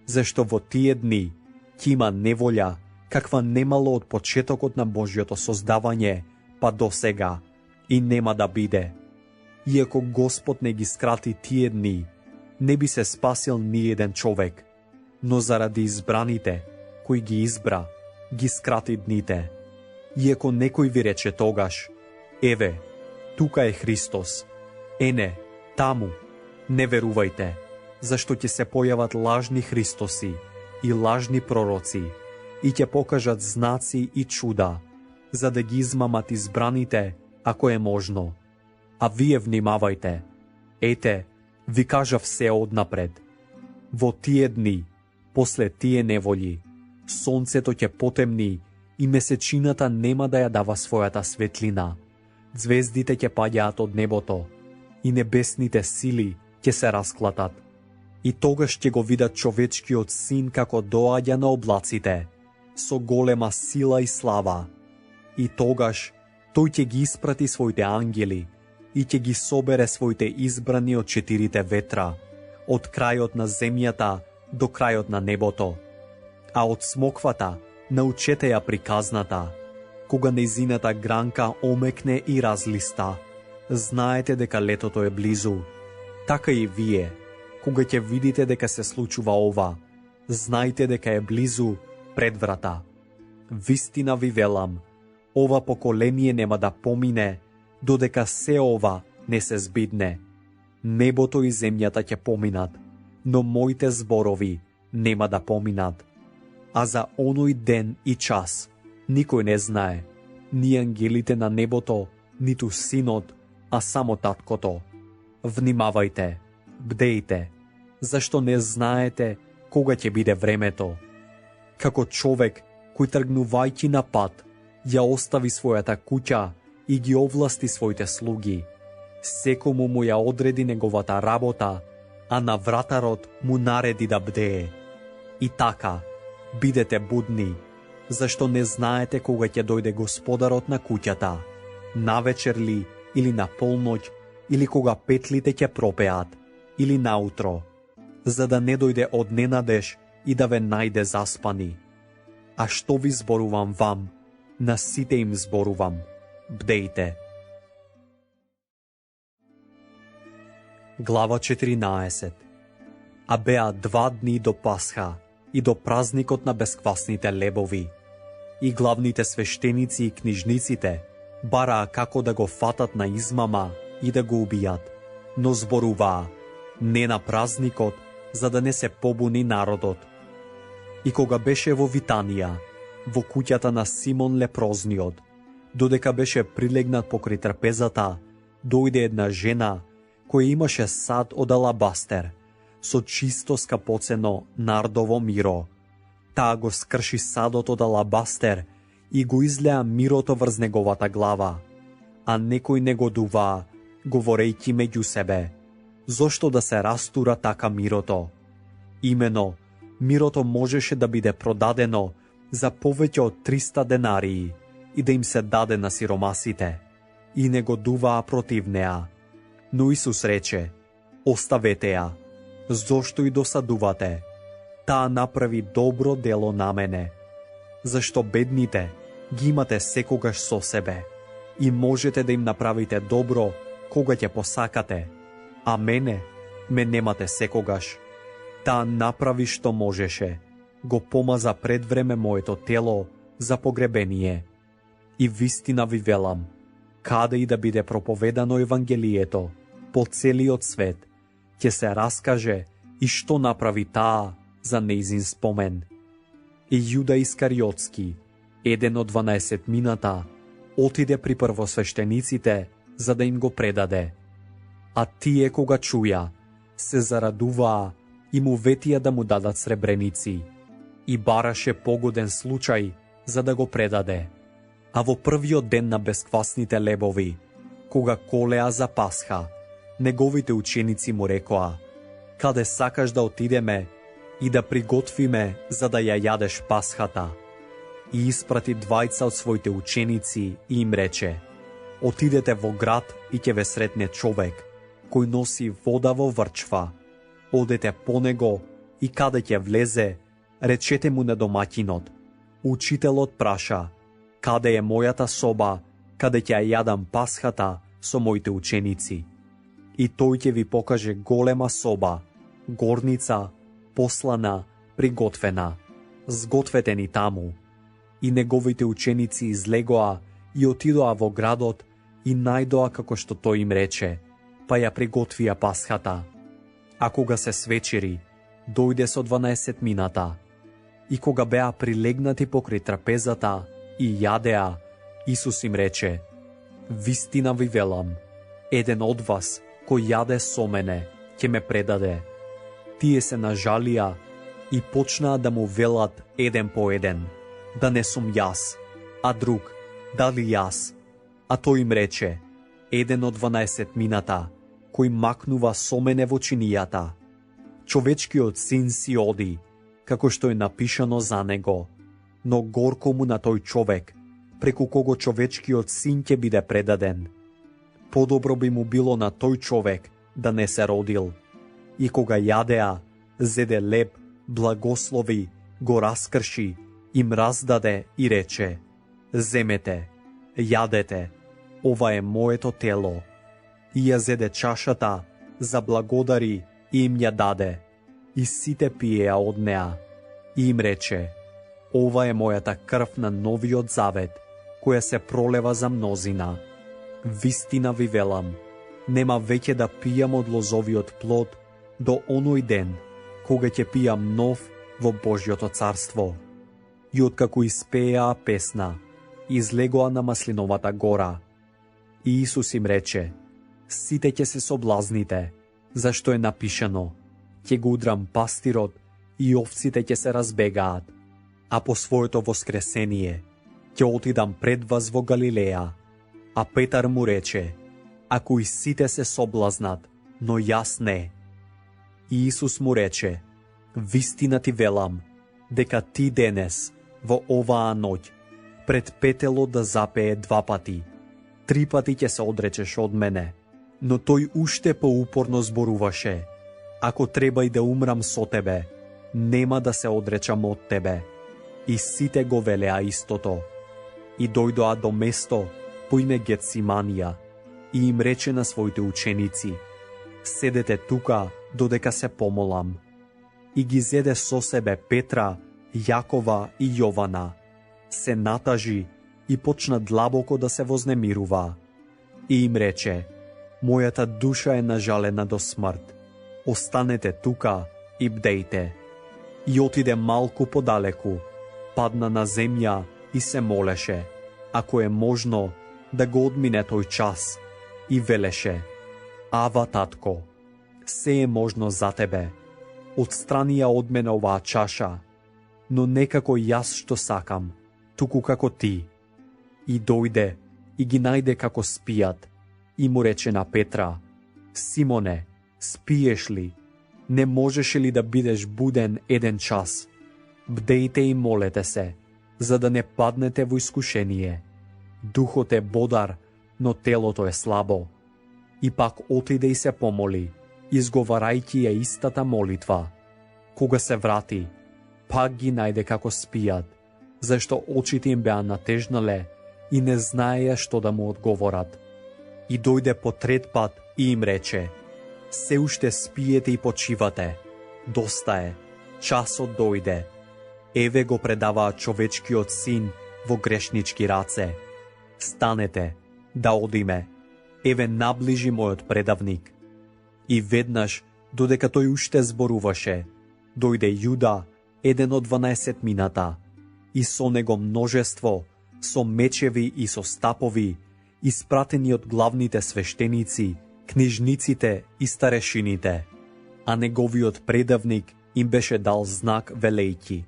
зашто во тие дни ќе има неволја, каква немало од почетокот на Божјото создавање, па до сега, и нема да биде. Иако Господ не ги скрати тие дни, не би се спасил ни еден човек, но заради избраните, кои ги избра, ги скрати дните. Иако некој ви рече тогаш, еве, тука е Христос, ене, таму, не верувајте, зашто ќе се појават лажни Христоси и лажни пророци, и ќе покажат знаци и чуда, за да ги измамат избраните, ако е можно. А вие внимавајте. Ете, ви кажав се однапред. Во тие дни, после тие неволји, сонцето ќе потемни и месечината нема да ја дава својата светлина. Звездите ќе паѓаат од небото и небесните сили ќе се расклатат. И тогаш ќе го видат човечкиот син како доаѓа на облаците, со голема сила и слава. И тогаш тој ќе ги испрати своите ангели и ќе ги собере своите избрани од четирите ветра, од крајот на земјата до крајот на небото. А од смоквата научете ја приказната, кога нејзината гранка омекне и разлиста, знаете дека летото е близу. Така и вие, кога ќе видите дека се случува ова, знајте дека е близу пред врата. Вистина ви велам, ова поколение нема да помине, додека се ова не се збидне. Небото и земјата ќе поминат, но моите зборови нема да поминат. А за оној ден и час никој не знае, ни ангелите на небото, ниту синот, а само таткото. Внимавајте, бдејте, зашто не знаете кога ќе биде времето. Како човек кој тргнувајќи на пат, ја остави својата куќа и ги овласти своите слуги. Секому му ја одреди неговата работа, а на вратарот му нареди да бдее. И така, бидете будни, зашто не знаете кога ќе дојде господарот на куќата, навечер ли или на полноќ, или кога петлите ќе пропеат, или наутро, за да не дојде од ненадеж и да ве најде заспани. А што ви зборувам вам, на сите им зборувам, бдејте. Глава 14. А беа 2 дни до Пасха и до празникот на бесквасните лебови. И главните свештеници и книжниците бараа како да го фатат на измама и да го убијат, но зборуваа не на празникот, за да не се побуни народот. И кога беше во Витанија, во куќата на Симон лепрозниот, додека беше прилегнат покрај трпезата, дојде една жена кој имаше сад од алабастер, со чисто скапоцено нардово миро. Таа го скрши садот од алабастер и го излеа мирото врз неговата глава, а некои негодуваа, говорејќи меѓу себе, зошто да се растура така мирото? Имено, мирото можеше да биде продадено за повеќе од 300 денарии и да им се даде на сиромасите, и негодуваа против неа. Но Исус рече: оставете ја, зошто и досадувате? Таа направи добро дело на мене. Зашто бедните ги имате секогаш со себе и можете да им направите добро кога ќе посакате, а мене ме немате секогаш. Таа направи што можеше, го помаза пред време моето тело за погребение. И вистина ви велам, каде и да биде проповедано Евангелието по целиот свет, ќе се раскаже и што направи таа за нејзин спомен. И Јуда Искариотски, еден од 12 мината, отиде при првосвештениците за да им го предаде. А тие кога чуја, се зарадуваа и му ветија да му дадат сребреници. И бараше погоден случај за да го предаде. А во првиот ден на бесквасните лебови, кога колеа за Пасха, неговите ученици му рекоа: каде сакаш да отидеме и да приготвиме за да ја јадеш Пасхата? И испрати двајца од своите ученици и им рече: отидете во град и ќе ве сретне човек кој носи вода во врчва. Одете по него и каде ќе влезе, речете му на домаќинот: учителот праша, каде е мојата соба, каде ќе ја јадам Пасхата со моите ученици? И тој ќе ви покаже голема соба, горница, послана, приготвена. Сгответе ни таму. И неговите ученици излегоа и отидоа во градот и најдоа како што тој им рече, па ја приготвија Пасхата. А кога се свечери, дојде со 12 мината. И кога беа прилегнати покрај трапезата и јадеа, Исус им рече: вистина ви велам, еден од вас кој јаде со мене, ќе ме предаде. Тие се нажалија и почнаа да му велат еден по еден: да не сум јас, а друг: дали јас? А тој им рече: еден од 12 мината, кој макнува со мене во чинијата. Човечкиот син си оди, како што е напишано за него, но горко му на тој човек, преку кого човечкиот син ќе биде предаден. Подобро би му било на тој човек да не се родил. И кога јадеа, зеде леб, благослови, го раскрши, им раздаде и рече: земете, јадете, ова е моето тело. И ја зеде чашата, заблагодари и им ја даде. И сите пиеа од неа. И им рече: ова е мојата крв на новиот завет, која се пролева за мнозина. Вистина ви велам, нема веќе да пијам од лозовиот плод до оној ден, кога ќе пијам нов во Божјото царство. И откако испеаа песна, излегоа на Маслиновата гора. И Исус им рече: сите ќе се соблазните, зашто е напишано: ќе го удрам пастирот и овците ќе се разбегаат. А по своето воскресение ќе отидам пред вас во Галилеја. А Петар му рече: ако и сите се соблазнат, но јас не. И Исус му рече: вистина ти велам, дека ти денес, во оваа ноќ, пред петелот да запее 2 пати, 3 пати ќе се одречеш од мене. Но тој уште поупорно зборуваше: ако треба и да умрам со тебе, нема да се одречам од тебе. И сите го велеа истото. И дојдоа до место по име Гетсиманија и им рече на своите ученици: седете тука додека се помолам. И ги зеде со себе Петра, Јакова и Јована. Се натажи и почна длабоко да се вознемирува. И им рече: мојата душа е нажалена до смрт. Останете тука и бдејте. И отиде малку подалеку, падна на земја и се молеше, ако е можно, да го одмине тој час, и велеше: Ава, татко, се е можно за тебе. Отстрани ја од мене оваа чаша, но не како јас што сакам, туку како ти. И дојде и ги најде како спијат, и му рече на Петра: Симоне, спиеш ли? Не можеше ли да бидеш буден 1 час? Бдејте и молете се, за да не паднете во искушение. Духот е бодар, но телото е слабо. И пак отиде и се помоли, изговарајќи ја истата молитва. Кога се врати, пак ги најде како спијат, зашто очите им беа натежнале и не знаеја што да му одговорат. И дојде по 3 пат и им рече: се уште спиете и почивате. Доста е, часот дојде. Еве го предаваа човечкиот син во грешнички раце. Станете, да одиме. Еве наближи мојот предавник. И веднаш, додека тој уште зборуваше, дојде Јуда, еден од 12 мината, и со него множество, со мечеви и со стапови, испратени од главните свештеници, книжниците и старешините. А неговиот предавник им беше дал знак велејќи: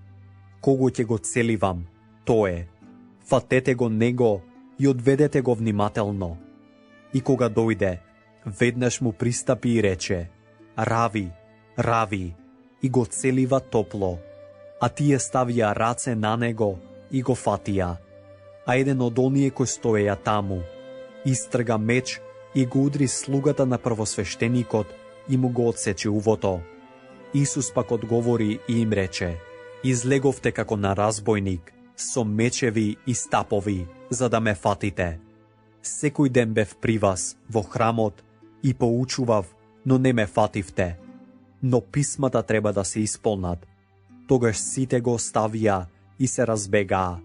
кого ќе го целивам, тоа е. Фатете го него и одведете го внимателно. И кога дојде, веднаш му пристапи и рече: Рави, Рави, и го целива топло. А тие ставија раце на него и го фатија. А еден од оние кои стоеја таму истрга меч и го удри слугата на првосвештеникот и му го отсече увото. Исус пак одговори и им рече: излеговте како на разбойник, со мечеви и стапови, за да ме фатите. Секој ден бев при вас во храмот и поучував, но не ме фативте. Но писмата треба да се исполнат. Тогаш сите го оставија и се разбегаа.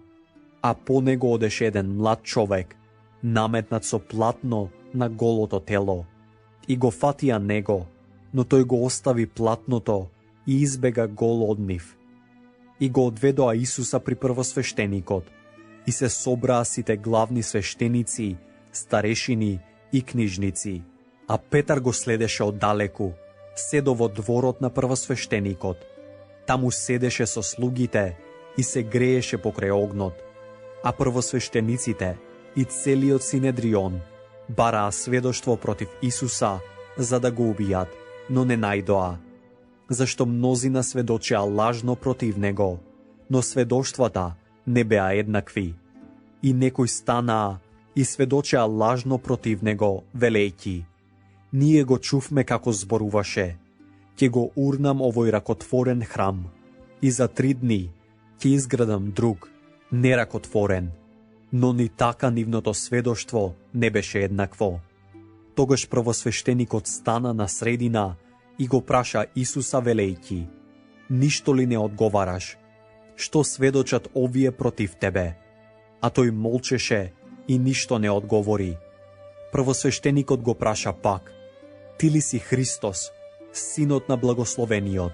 А по него одеше еден млад човек, наметнат со платно на голото тело. И го фатија него, но тој го остави платното и избега гол од нив. И го одведоа Исуса при првосвештеникот, и се собраа сите главни свештеници, старешини и книжници. А Петар го следеше оддалеку, седо во дворот на првосвештеникот. Таму седеше со слугите и се грееше покрај огнот. А првосвештениците и целиот Синедрион бараа сведоштво против Исуса за да го убијат, но не најдоа, зашто мнозина сведочеа лажно против него, но сведоштвата не беа еднакви. И некои станаа и сведочеа лажно против него, велејќи: ние го чувме како зборуваше, ќе го урнам овој ракотворен храм и за 3 дни ќе изградам друг, неракотворен. Но ни така нивното сведоштво не беше еднакво. Тогаш првосвештеникот стана на средина и го праша Исуса велејќи: ништо ли не одговараш? Што сведочат овие против тебе? А тој молчеше и ништо не одговори. Првосвештеникот го праша пак: ти ли си Христос, синот на благословениот?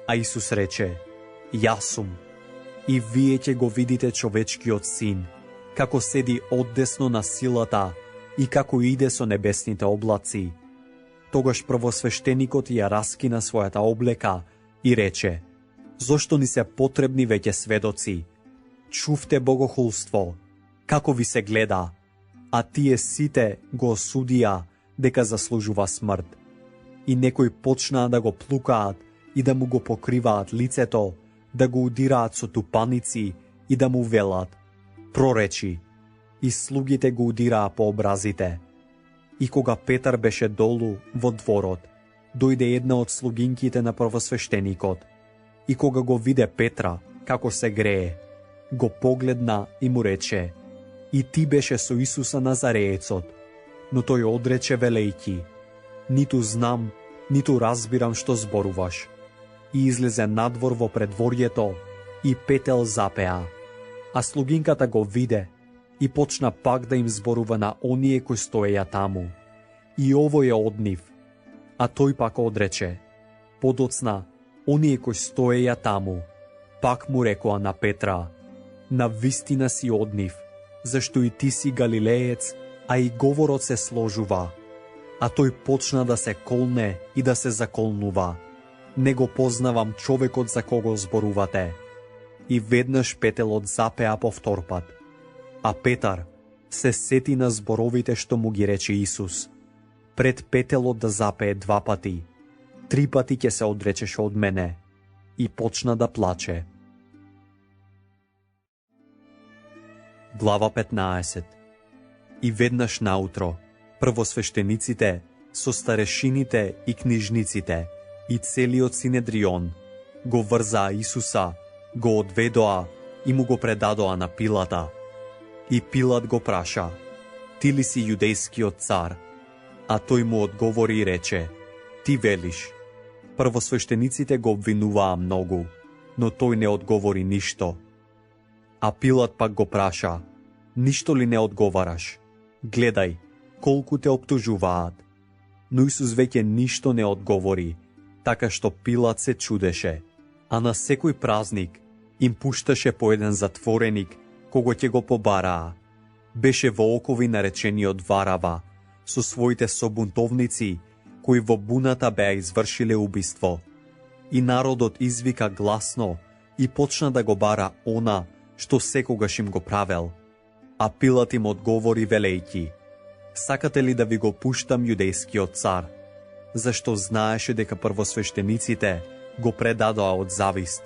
А Исус рече: јас сум. И вие ќе го видите човечкиот син, како седи оддесно на силата и како иде со небесните облаци. Тогаш првосвештеникот ја раскина својата облека и рече: зошто ни се потребни веќе сведоци? Чувте богохулство, како ви се гледа, а тие сите го осудија дека заслужува смрт. И некои почнаа да го плукаат и да му го покриваат лицето, да го удираат со тупаници и да му велат: проречи. И слугите го удираа по образите. И кога Петар беше долу во дворот, дојде една од слугинките на првосвештеникот. И кога го виде Петра како се грее, го погледна и му рече: и ти беше со Исуса Назареецот. Но тој одрече велејќи: ниту знам, ниту разбирам што зборуваш. И излезе надвор во предворјето и петел запеа. А слугинката го виде и почна пак да им зборува на оние кои стоеја таму: и ово е од нив. А тој пак одрече. Подоцна, оние кои стоеја таму пак му рекоа на Петра: на вистина си од нив, зашто и ти си галилеец, а и говорот се сложува. А тој почна да се колне и да се заколнува. Не го познавам човекот за кого зборувате. И веднаш петелот запеа повторпат. А Петар се сети на зборовите што му ги рече Исус. Пред петелот да запее 2 пати, 3 пати ќе се одречеш од мене. И почна да плаче. Глава 15. И веднаш наутро, првосвештениците, со старешините и книжниците, и целиот Синедрион, го врзаа Исуса, го одведоа и му го предадоа на Пилата. И Пилат го праша, ти ли си јудејскиот цар? А тој му одговори и рече, ти велиш. Првосвештениците го обвинуваа многу, но тој не одговори ништо. А Пилат пак го праша, ништо ли не одговараш? Гледај, колку те оптужуваат. Но Исус веќе ништо не одговори, така што Пилат се чудеше. А на секој празник им пушташе по еден затвореник, кого ќе го побараа. Беше во окови наречениот Варава, со своите собунтовници, кои во буната беа извршиле убиство. И народот извика гласно и почна да го бара она, што секогаш им го правел. А Пилат им одговори велејќи, сакате ли да ви го пуштам јудејскиот цар? Зашто знаеше дека првосвештениците го предадоа од завист.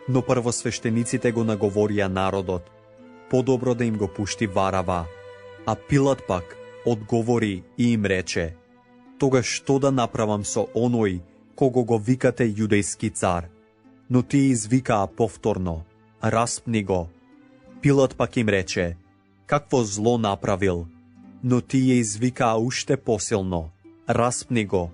Но првосвештениците го наговорија народот, подобро да им го пушти Варава. А Пилат пак одговори и им рече, тогаш што да направам со оној кого го викате јудејски цар? Но тие извикаа повторно, распни го. Пилат пак им рече, какво зло направил? Но тие извикаа уште посилно, распни го.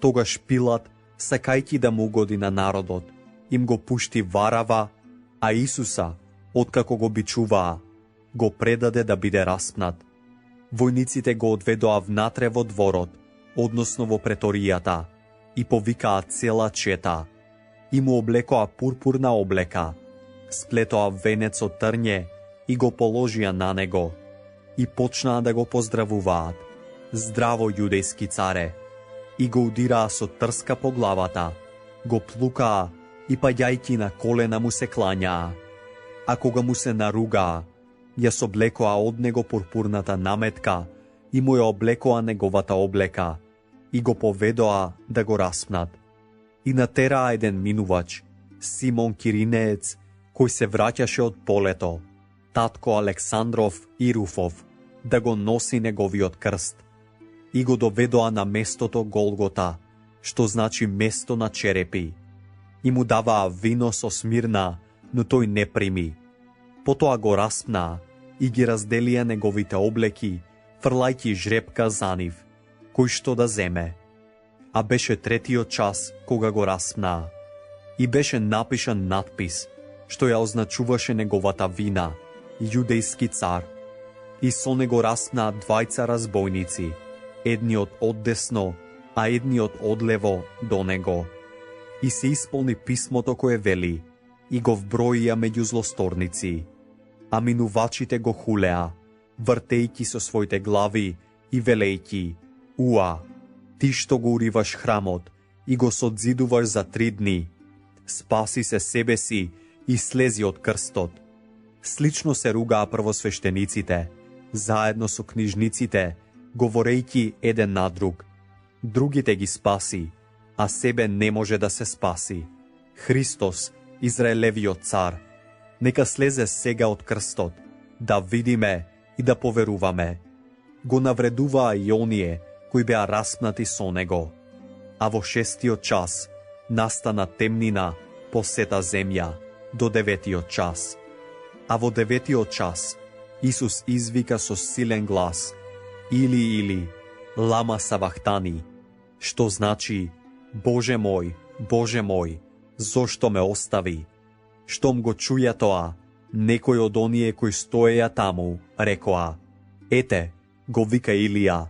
Тогаш Пилат, сакајќи да му угоди на народот, им го пушти Варава, а Исуса, откако го бичуваа, го предаде да биде распнат. Војниците го одведоа внатре во дворот, односно во преторијата, и повикаа цела чета. И му облекоа пурпурна облека, сплетоа венец од трње и го положија на него. И почнаа да го поздравуваат. Здраво, јудејски царе! И го удираа со трска по главата, го плукаа и паѓајќи на колена му се клањаа. А кога му се наругаа, ја соблекоа од него пурпурната наметка и му ја облекоа неговата облека и го поведоа да го распнат. И натераа еден минувач, Симон Киринеец, кој се враќаше од полето, татко Александров и Руфов, да го носи неговиот крст. И го доведоа на местото Голгота, што значи место на черепи. И му даваа вино со смирна, но тој не прими. Потоа го распнаа и ги разделија неговите облеки, фрлајќи жрепка за нив, кој што да земе. А беше 3-тиот час кога го распнаа. И беше напишан надпис, што ја означуваше неговата вина, јудејски цар. И со него распнаа 2 разбойници, едниот од десно, а едниот од лево до него. И се исполни писмото кое вели, и го вброија меѓу злосторници. А минувачите го хулеа, вртејќи со своите глави и велејќи, уа, ти што го уриваш храмот и го содзидуваш за 3 дни, спаси се себе си и слези од крстот. Слично се ругаа првосвештениците, заедно со книжниците, говорејќи еден на друг. Другите ги спаси, а себе не може да се спаси. Христос, Израелевиот цар, нека слезе сега од крстот, да видиме и да поверуваме. Го навредуваа и оние кои беа распнати со него. А во 6-тиот час настана темнина по сета земја до 9-тиот час. А во 9-тиот час Исус извика со силен глас, Или, лама савахтани, што значи, Боже мој, зошто ме остави? Штом го чуја тоа, некој од оние кои стоеја таму, рекоа, ете, го вика Илија.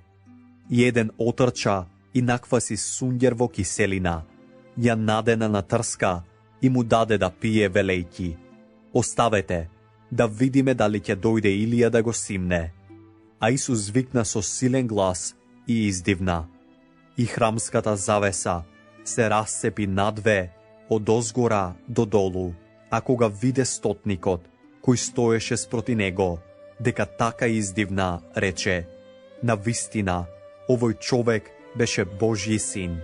И еден отрча и накваси сунѓер во киселина, ја надена на трска и му даде да пие велејќи. Оставете, да видиме дали ќе дојде Илија да го симне. А Исус викна со силен глас и издивна. И храмската завеса се расцепи надве од озгора до долу, а кога виде стотникот, кој стоеше спроти него, дека така издивна, рече: навистина, овој човек беше Божји син.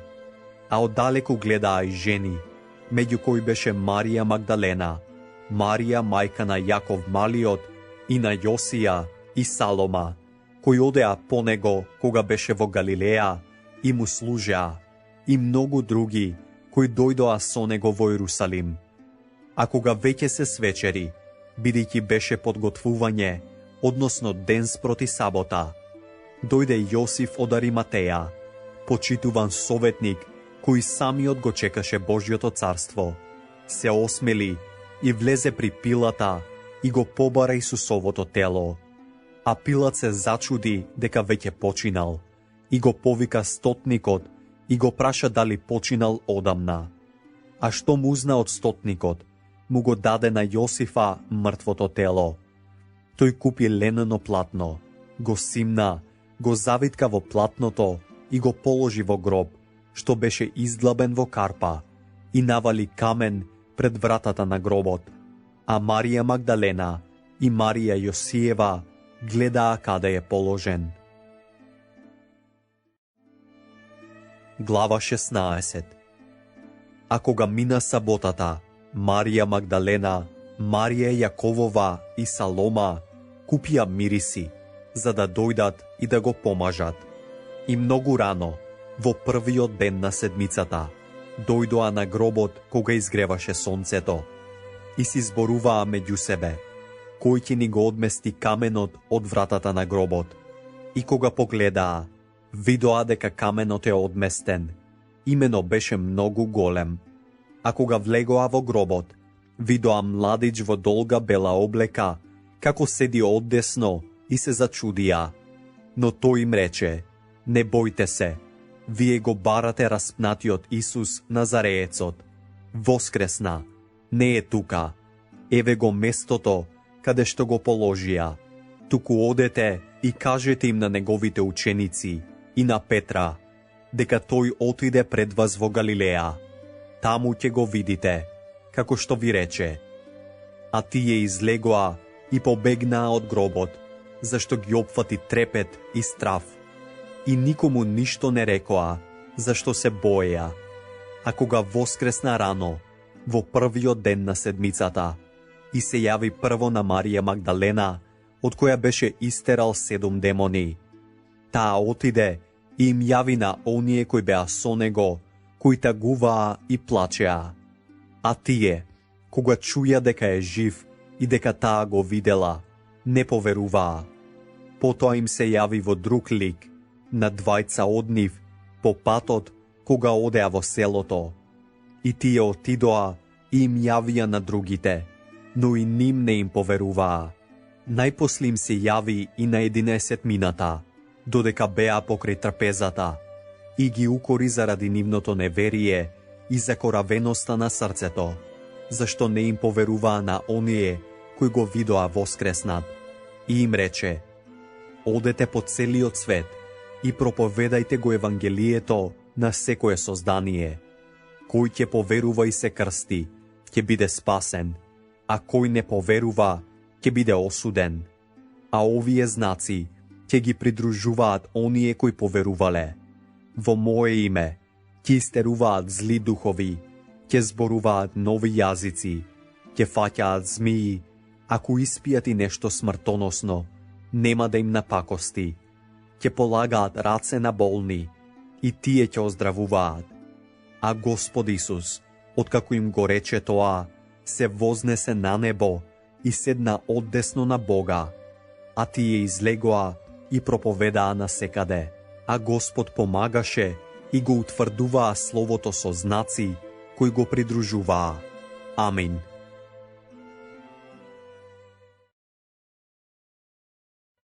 А оддалеку гледаа и жени, меѓу кои беше Марија Магдалена, Марија мајка на Јаков Малиот и на Јосија и Салома, кои одеа по него кога беше во Галилеја и му служеа, и многу други кои дојдоа со него во Иерусалим. А кога веќе се свечери, бидејќи беше подготвување, односно ден спроти сабота, дојде Јосиф од Ариматеја, почитуван советник, кој самиот го чекаше Божјото царство, се осмели и влезе при Пилата и го побара Исусовото тело. А Пилат се зачуди дека веќе починал и го повика стотникот и го праша дали починал одамна. А што му узна од стотникот, му го даде на Јосифа мртвото тело. Тој купи ленено платно, го симна, го завитка во платното и го положи во гроб, што беше издлабен во карпа, и навали камен пред вратата на гробот. А Марија Магдалена и Марија Јосиева гледаа каде е положен. Глава 16. А кога мина саботата, Марија Магдалена, Марија Јаковова и Салома купија мириси, за да дојдат и да го помажат. И многу рано, во првиот ден на седмицата, дојдоа на гробот кога изгреваше сонцето и си зборуваа меѓу себе: кој ќе ни го одмести каменот од вратата на гробот? И кога погледаа, видоа дека каменот е одместен, имено беше многу голем. А кога влегоа во гробот, видоа младич во долга бела облека, како седи оддесно, и се зачудија. Но тој им рече: не бојте се, вие го барате распнатиот Исус Назареецот. Воскресна, не е тука. Еве го местото каде што го положија. Туку одете и кажете им на неговите ученици и на Петра, дека тој отиде пред вас во Галилеја. Таму ќе го видите, како што ви рече. А тие излегоа и побегнаа од гробот, зашто ги опфати трепет и страв. И никому ништо не рекоа, зашто се боеја. А кога воскресна рано, во првиот ден на седмицата, и се јави прво на Марија Магдалена, од која беше истерал 7 демони. Таа отиде и им јави на оние кои беа со него, кои тагуваа и плачеа. А тие, кога чуја дека е жив и дека таа го видела, не поверуваа. Потоа им се јави во друг лик, на двајца од нив, по патот кога одеа во селото. И тие отидоа и им јавија на другите, но и ним не им поверуваа. Најпосле им се јави и на 11 мината, додека беа покрај трпезата, и ги укори заради нивното неверие и закоравеноста на срцето, зашто не им поверуваа на оние кои го видоа воскреснат. И им рече: одете по целиот свет и проповедајте го Евангелието на секое создание. Кој ќе поверува и се крсти, ќе биде спасен, а кој не поверува, ќе биде осуден. А овие знаци ќе ги придружуваат оние кои поверувале. Во мое име ќе истеруваат зли духови, ќе зборуваат нови јазици, ќе фаќаат змии, ако испијат и нешто смртоносно, нема да им напакости, ќе полагаат раце на болни и тие ќе оздравуваат. А Господ Исус, откако им го рече тоа, се вознесе на небо и седна оддесно на Бога, а тие излегоа и проповедаа насекаде, а Господ помагаше и го утврдуваа словото со знаци кои го придружуваа. Амин.